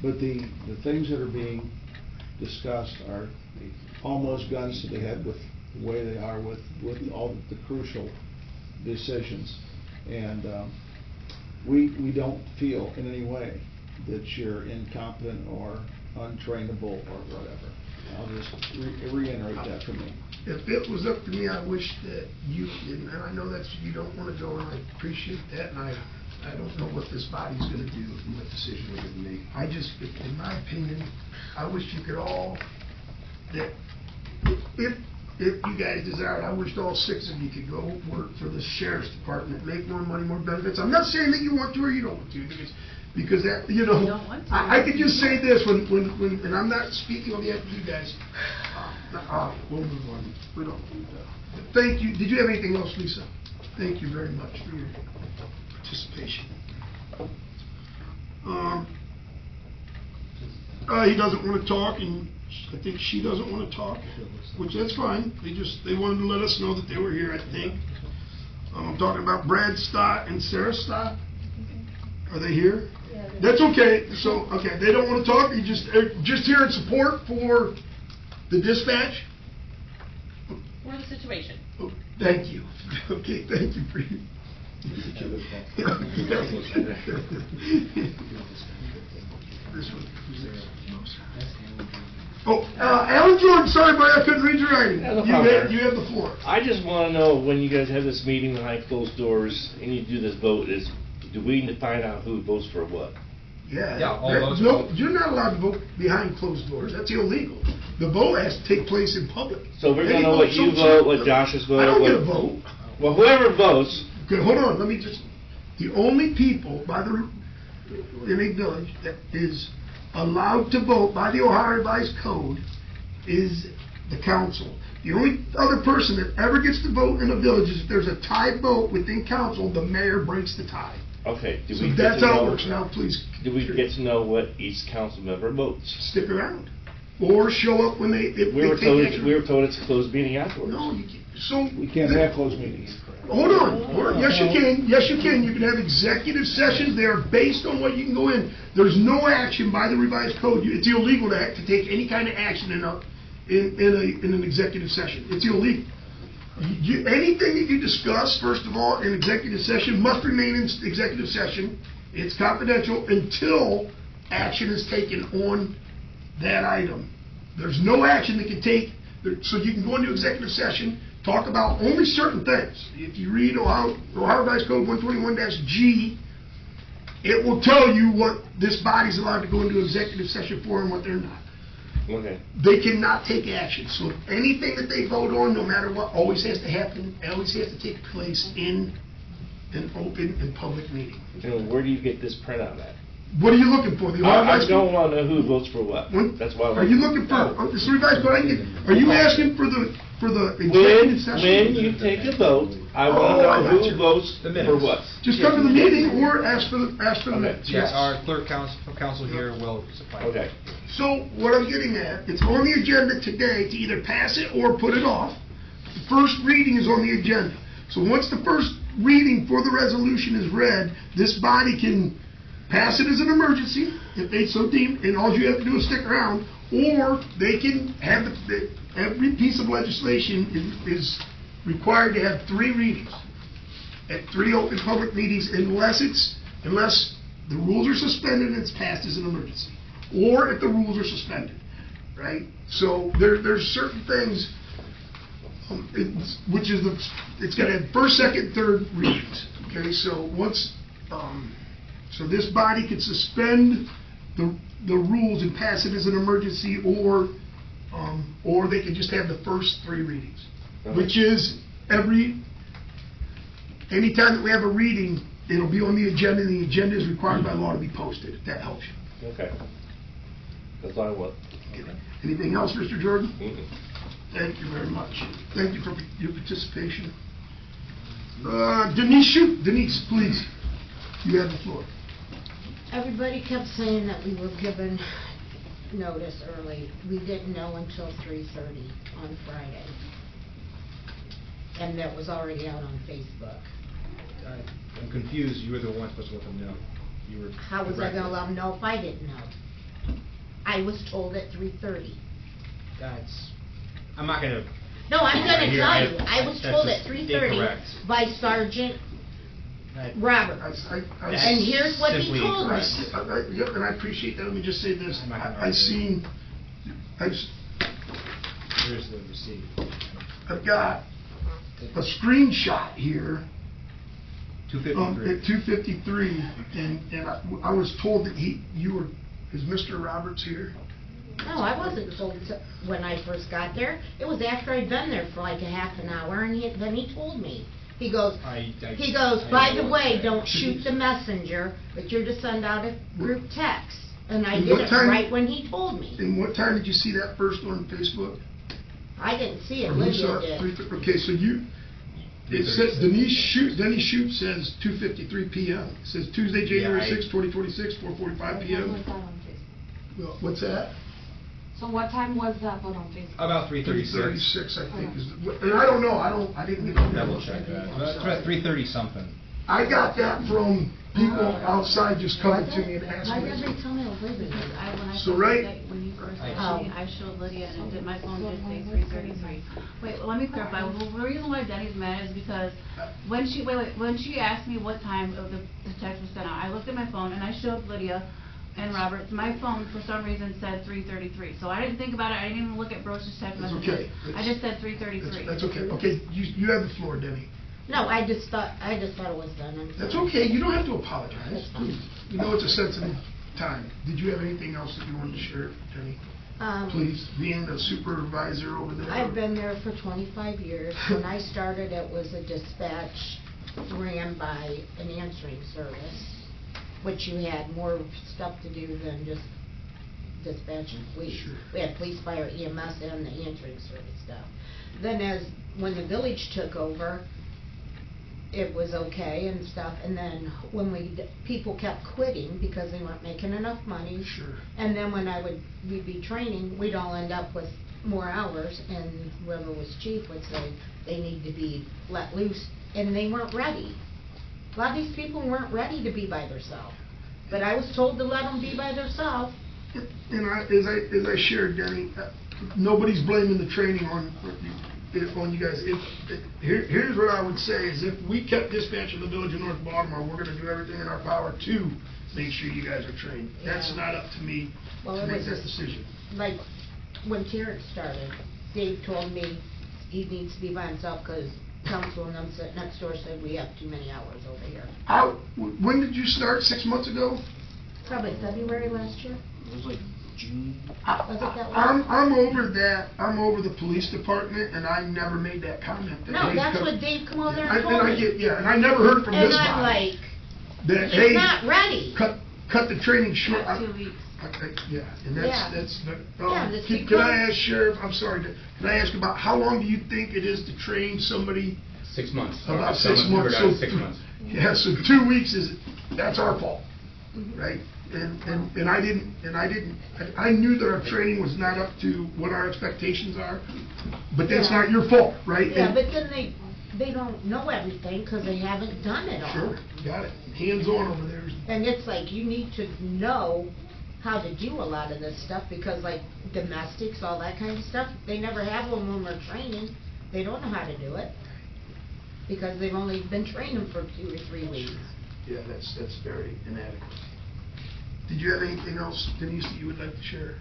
O: But the things that are being discussed are almost guns to the head with the way they are with all the crucial decisions. And we don't feel in any way that you're incompetent or untrainable or whatever. I'll just reiterate that for me.
A: If it was up to me, I wish that you, and I know that you don't want to go, and I appreciate that, and I don't know what this body's going to do and what decision they're going to make. I just, in my opinion, I wish you could all, that if you guys desired, I wished all 6 of you could go work for the sheriff's department, make more money, more benefits. I'm not saying that you want to or you don't want to, because that,
M: You don't want to.
A: I could just say this, when, and I'm not speaking on behalf of you guys. We'll move on. We don't need that. Thank you. Did you have anything else, Lisa? Thank you very much for your participation. He doesn't want to talk, and I think she doesn't want to talk, which that's fine. They wanted to let us know that they were here, I think. I'm talking about Brad Stott and Sarah Stott. Are they here? Yeah, that's okay. So, okay, they don't want to talk. You just here in support for the dispatch?
P: For the situation.
A: Oh, thank you. Okay, thank you for you. Alan Jordan, sorry, but I couldn't read your writing. You have the floor.
Q: I just want to know, when you guys have this meeting behind closed doors and you do this vote, do we need to find out who votes for what?
A: Yeah.
Q: all votes.
A: No, you're not allowed to vote behind closed doors. That's illegal. The vote has to take place in public.
Q: So we're going to know what you vote, what Josh's vote.
A: I don't get a vote.
Q: Well, whoever votes.
A: Okay, hold on. Let me just. The only people in a village that is allowed to vote by the Ohio Revised Code is the council. The only other person that ever gets to vote in a village is if there's a tie vote within council, the mayor breaks the tie.
Q: Okay, do
A: So
Q: we get
A: that's
Q: to
A: how it
Q: know,
A: works now, please.
Q: do we get to know what each council member votes?
A: Stick around. Or show up when if
Q: We
A: they
Q: were
A: take
Q: told,
A: action.
Q: we were told it's a closed meeting afterwards.
A: No, you can't. So.
O: We can't have closed meetings.
A: Hold on. Yes, you can. Yes, you can. You can have executive sessions. They are based on what you can go in. There's no action by the revised code. It's illegal to take any kind of action in an executive session. It's illegal. Anything that you discuss, first of all, in executive session must remain in executive session. It's confidential until action is taken on that item. There's no action that can take, so you can go into executive session, talk about only certain things. If you read Ohio Revised Code 121-G, it will tell you what this body's allowed to go into executive session for and what they're not.
Q: Okay.
A: They cannot take action. So anything that they vote on, no matter what, always has to happen, always has to take place in an open and public meeting.
Q: And where do you get this printout at?
A: What are you looking for? The Ohio
Q: I
A: Revised Code?
Q: don't want to know who votes for what. That's why.
A: Are you looking for, this revised code, are you asking for the executive session?
Q: When you take a vote, I want to know who votes for what.
A: Just come to the meeting or ask for the minutes.
D: Yes, our clerk counsel here will supply.
Q: Okay.
A: So what I'm getting at, it's on the agenda today to either pass it or put it off. The first reading is on the agenda. So once the first reading for the resolution is read, this body can pass it as an emergency, if they so deem, and all you have to do is stick around, or they can have, every piece of legislation is required to have 3 readings at 3 open public meetings unless the rules are suspended and it's passed as an emergency, or if the rules are suspended, right? So there's certain things, it's got to have first, second, third readings, okay? So once, so this body can suspend the rules and pass it as an emergency, or they can just have the first 3 readings, which is anytime that we have a reading, it'll be on the agenda, and the agenda is required by law to be posted, if that helps you.
Q: Okay. That's all I want.
A: Anything else, Mr. Jordan?
Q: Mm-mm.
A: Thank you very much. Thank you for your participation. Denise, please, you have the floor.
N: Everybody kept saying that we were given notice early. We didn't know until 3:30 on Friday. And that was already out on Facebook.
D: I'm confused. You were the one supposed to let them know.
N: How was I gonna let them know if I didn't know? I was told at 3:30.
D: I'm not gonna.
N: No, I'm gonna
D: Here,
N: tell you. I was
D: that's
N: told
D: just
N: at 3:30
D: incorrect.
N: by Sergeant Roberts. And here's what he told me.
A: Yep, and I appreciate that. Let me just say this.
D: Here's the receipt.
A: I've got a screenshot here.
D: 253.
A: At 2:53, and I was told that is Mr. Roberts here?
N: No, I wasn't told when I first got there. It was after I'd been there for like a half an hour, and then he told me. He goes, by the way, don't shoot the messenger, but you're to send out a group text. And I did it right when he told me.
A: And what time did you see that first on Facebook?
N: I didn't see it, Lydia did.
A: Okay, so it says Denise Shute says 2:53 p.m. It says Tuesday, January 6, 2026, 4:45 p.m. Well, what's that?
K: So what time was that put on Facebook?
D: About 3:36.
A: 3:36, I think. And I don't know. I didn't get on that.
D: Double check that. It's about 3:30 something.
A: I got that from people outside just coming to me and
N: Why
A: asking
N: did
A: me.
N: they tell me it was Labor Day?
A: So, right?
M: When you first
N: Oh.
M: asked me, I showed Lydia and it did, my phone did say 3:33. Wait, let me clarify. Well, the reason why Denny's mad is because when she asked me what time of the text was sent out, I looked at my phone and I showed Lydia and Roberts, my phone for some reason said 3:33. So I didn't think about it. I didn't even look at Broch's text
A: That's
M: messages.
A: okay.
M: I just said 3:33.
A: That's okay. Okay, you have the floor, Denny.
N: No, I just thought it was done. I'm
A: That's
N: sorry.
A: okay. You don't have to apologize.
N: That's fine.
A: You know it's a sensitive time. Did you have anything else that you wanted to share, Denny? Please, being a supervisor over there.
N: I've been there for 25 years. When I started, it was a dispatch ran by an answering service, which you had more stuff to do than just dispatch and police.
A: Sure.
N: We had police, fire, EMS, and the answering service stuff. Then when the village took over, it was okay and stuff, and then when people kept quitting because they weren't making enough money.
A: Sure.
N: And then when we'd be training, we'd all end up with more hours, and whoever was chief would say they need to be let loose, and they weren't ready. A lot of these people weren't ready to be by themselves, but I was told to let them be by themselves.
A: And as I shared, Denny, nobody's blaming the training on you guys. Here's what I would say is if we kept dispatch in the village of North Baltimore, we're gonna do everything in our power to make sure you guys are trained. That's
N: Yeah.
A: not up to me
N: Well,
A: to
N: it
A: make
N: was
A: that
N: just-
A: decision.
N: Like, when Terrence started, Dave told me he needs to be by himself because council and them sitting next door said we have too many hours over here.
A: When did you start? 6 months ago?
N: Probably February last year.
D: It was like June.
N: Was it that
A: I'm
N: long?
A: over that. I'm over the police department, and I never made that comment.
N: No, that's what Dave come over there and told
A: And I
N: me.
A: get, yeah, and I never heard from
N: And
A: this
N: I'm
A: body.
N: like,
A: That,
N: it's
A: hey,
N: not ready.
A: cut the training short.
M: About 2 weeks.
A: Yeah, and
N: Yeah.
A: that's,
N: Yeah, this
A: can
N: because-
A: I ask Sheriff, I'm sorry, can I ask about how long do you think it is to train somebody?
I: 6 months.
A: About
I: Some
A: 6
I: of them
A: months.
I: are
A: So
I: down to 6 months.
A: Yeah, so 2 weeks that's our fault,
N: Mm-hmm.
A: right? And I knew that our training was not up to what our expectations are, but that's
N: Yeah.
A: not your fault, right?
N: Yeah,
A: And-
N: but then they don't know everything because they haven't done it all.
A: Sure, got it. Hands-on over there.
N: And it's like, you need to know how to do a lot of this stuff, because like domestics, all that kind of stuff, they never have them when we're training. They don't know how to do it, because they've only been training for 2 or 3 weeks.
A: Yeah, that's very inadequate. Did you have anything else, Denise, that you would like to share?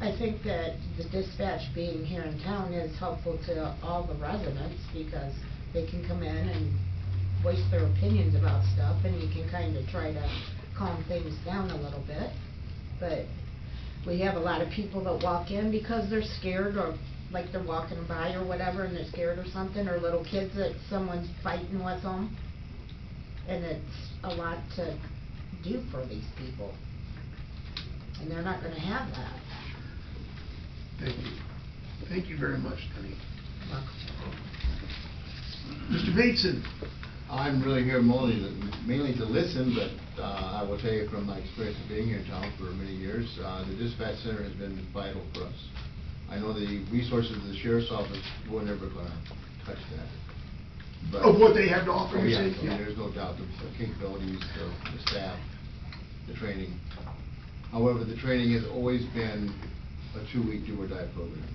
N: I think that the dispatch being here in town is helpful to all the residents, because they can come in and voice their opinions about stuff, and you can kind of try to calm things down a little bit. But we have a lot of people that walk in because they're scared, or like they're walking by or whatever, and they're scared or something, or little kids that someone's fighting with them. And it's a lot to do for these people, and they're not gonna have that.
A: Thank you. Thank you very much, Denny. Mr. Bateson?
B: I'm really here mainly to listen, but I will tell you from my experience of being here in town for many years, the dispatch center has been vital for us. I know the resources of the sheriff's office, we're never going to touch that. But
A: Of what they have to offer,
B: Oh,
A: you
B: yeah,
A: say?
B: I mean, there's no doubt the capabilities, the staff, the training. However, the training has always been a 2-week do-or-die program.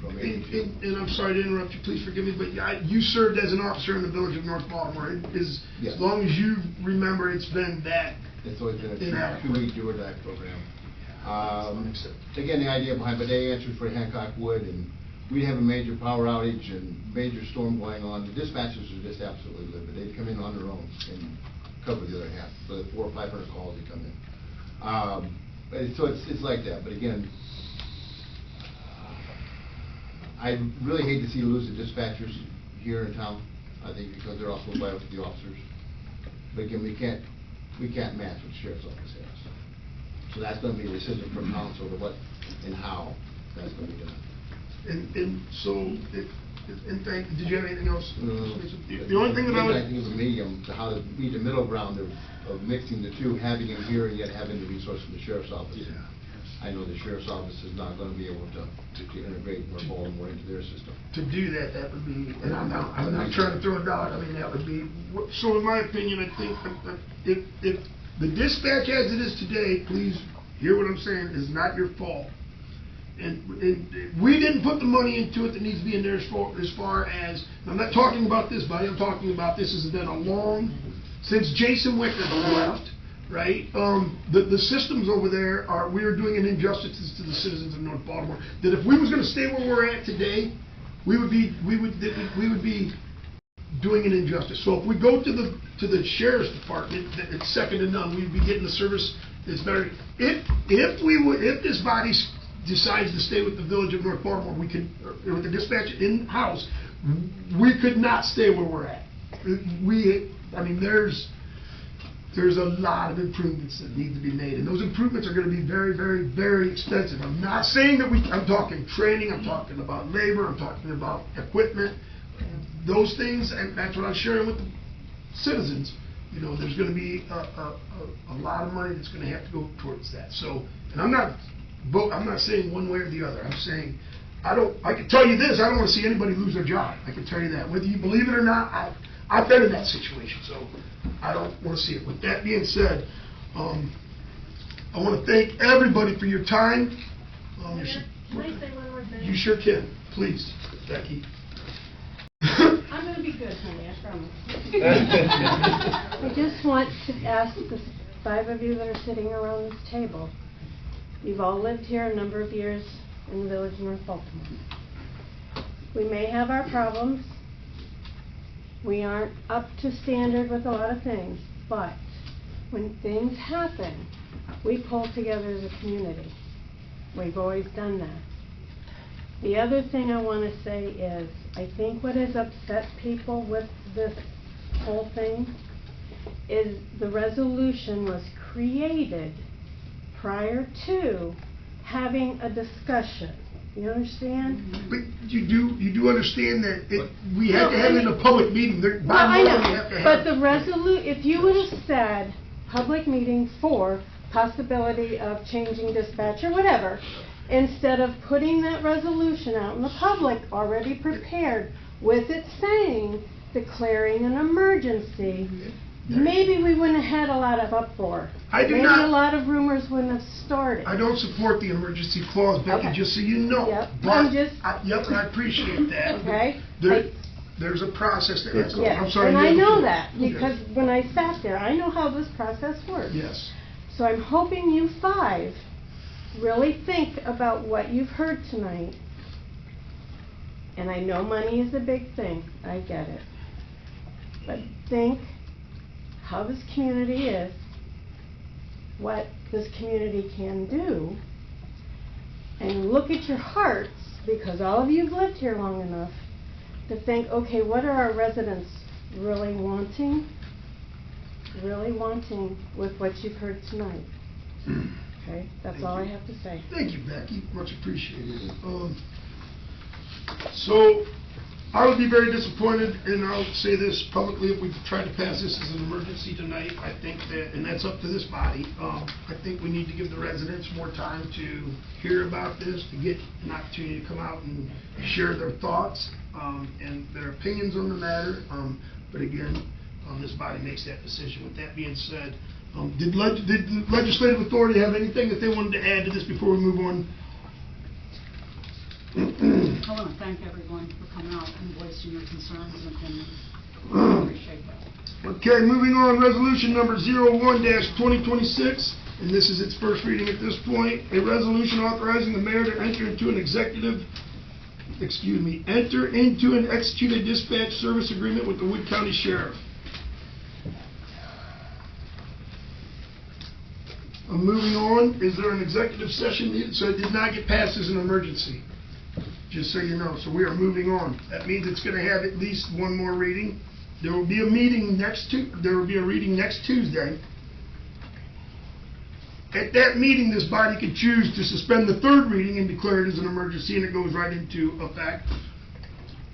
B: From A to Q.
A: And I'm sorry to interrupt you, please forgive me, but you served as an officer in the village of North Baltimore.
B: Yes.
A: As long as you remember, it's been that.
B: It's always been a
A: inadequate.
B: 2-week do-or-die program. Again, the idea behind, but they answered for Hancock Wood, and we'd have a major power outage and major storm going on. The dispatchers are just absolutely livid. They'd come in on their own and cover the other half. For the 400 or 500 calls they come in. So it's like that. But again, I really hate to see lose the dispatchers here in town. I think because they're also vital to the officers. But again, we can't match what the sheriff's office has. So that's going to be a decision from council to what and how that's going to be done.
A: And so, did you have anything else?
B: The
A: only thing that I would.
B: think of a medium to how to meet the middle ground of mixing the two, having them here and yet having the resource from the sheriff's office.
A: Yeah.
B: I know the sheriff's office is not going to be able to integrate North Baltimore into their system.
A: To do that, that would be, and I'm not trying to throw a dart, I mean, that would be, so in my opinion, I think if the dispatch as it is today, please hear what I'm saying, is not your fault. And we didn't put the money into it that needs to be in there as far as, I'm not talking about this, buddy, I'm talking about this has been a long, since Jason Wicker left, right? The systems over there we are doing an injustice to the citizens of North Baltimore. That if we was going to stay where we're at today, we would be doing an injustice. So if we go to the sheriff's department, it's second to none. We'd be getting the service that's better. If this body decides to stay with the village of North Baltimore, we could, or with the dispatch in house, we could not stay where we're at. I mean, there's a lot of improvements that need to be made, and those improvements are gonna be very, very, very expensive. I'm not saying that I'm talking training, I'm talking about labor, I'm talking about equipment, those things, and that's what I'm sharing with the citizens. You know, there's gonna be a lot of money that's gonna have to go towards that. So, and I'm not saying one way or the other. I'm saying, I can tell you this, I don't wanna see anybody lose their job. I can tell you that. Whether you believe it or not, I've been in that situation, so I don't wanna see it. With that being said, I wanna thank everybody for your time.
E: Can I say one more thing?
A: You sure can. Please, Becky.
E: I'm gonna be good, honey, I promise. I just want to ask the 5 of you that are sitting around this table. You've all lived here a number of years in the village of North Baltimore. We may have our problems. We aren't up to standard with a lot of things, but when things happen, we pull together as a community. We've always done that. The other thing I want to say is, I think what has upset people with this whole thing is the resolution was created prior to having a discussion. You understand?
A: But you do understand that we have to have it in a public meeting.
E: Well, I know, but the if you would have said, public meeting for possibility of changing dispatch or whatever, instead of putting that resolution out in the public, already prepared, with it saying, declaring an emergency, maybe we wouldn't have had a lot of uproar. Maybe a lot of rumors wouldn't have started.
A: I don't support the emergency clause, Becky, just so you know.
E: Yep.
A: But, yep, and I appreciate that.
E: Okay.
A: There's a process that has to go.
E: Yes,
A: I'm sorry.
E: and I know that, because when I sat there, I know how this process works.
A: Yes.
E: So I'm hoping you 5 really think about what you've heard tonight. And I know money is a big thing, I get it. But think how this community is, what this community can do, and look at your hearts, because all of you have lived here long enough to think, okay, what are our residents really wanting with what you've heard tonight? Okay, that's all I have to say.
A: Thank you, Becky, much appreciated. So, I would be very disappointed, and I'll say this publicly, if we try to pass this as an emergency tonight. I think that, and that's up to this body, I think we need to give the residents more time to hear about this, to get an opportunity to come out and share their thoughts and their opinions on the matter. But again, this body makes that decision. With that being said, did the legislative authority have anything that they wanted to add to this before we move on?
F: I want to thank everyone for coming out and voicing your concerns and opinions. I appreciate that.
A: Okay, moving on, resolution number 01-2026, and this is its first reading at this point. A resolution authorizing the mayor to enter into and execute a dispatch service agreement with the Wood County Sheriff. Moving on, is there an executive session needed? So it did not get passed as an emergency, just so you know. So we are moving on. That means it's going to have at least one more reading. There will be a reading next Tuesday. At that meeting, this body could choose to suspend the 3rd reading and declare it as an emergency, and it goes right into effect.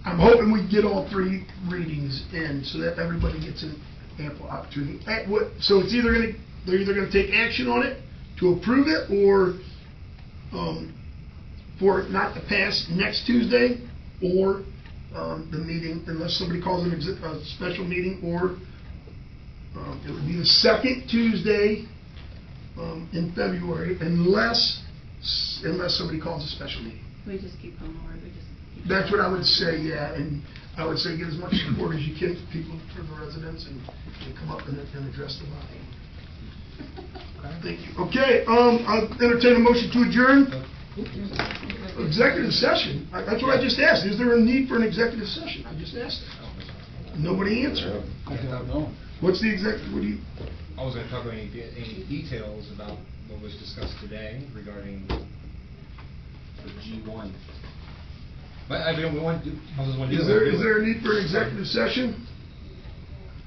A: I'm hoping we get all 3 readings in so that everybody gets an ample opportunity. So it's they're either going to take action on it to approve it, or for it not to pass next Tuesday, or the meeting, unless somebody calls a special meeting, or it would be the 2nd Tuesday in February, unless somebody calls a special meeting.
M: We just keep going forward.
A: That's what I would say, yeah, and I would say get as much support as you can for people, for the residents, and come up and address the body. Thank you. Okay, I'll entertain a motion to adjourn. Executive session? That's what I just asked. Is there a need for an executive session? I just asked that. Nobody answered.
D: I don't know.
A: What's the executive,
D: I was going to talk about any details about what was discussed today regarding the G1. But I mean, we want to do.
A: Is there a need for an executive session?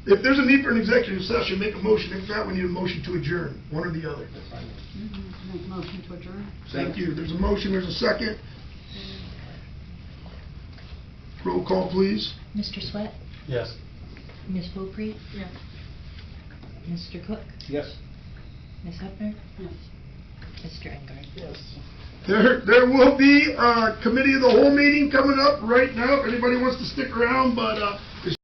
A: If there's a need for an executive session, make a motion. If not, we need a motion to adjourn, one or the other.
F: Make a motion to adjourn.
A: Thank you. There's a motion, there's a second. Roll call, please.
C: Mr. Swett?
G: Yes.
C: Ms. Beaupre?
F: Yes.
C: Mr. Cook?
O: Yes.
C: Ms. Hefner?
F: Yes.
C: Mr. Engard?
A: Yes. There will be a committee of the whole meeting coming up right now, if anybody wants to stick around, but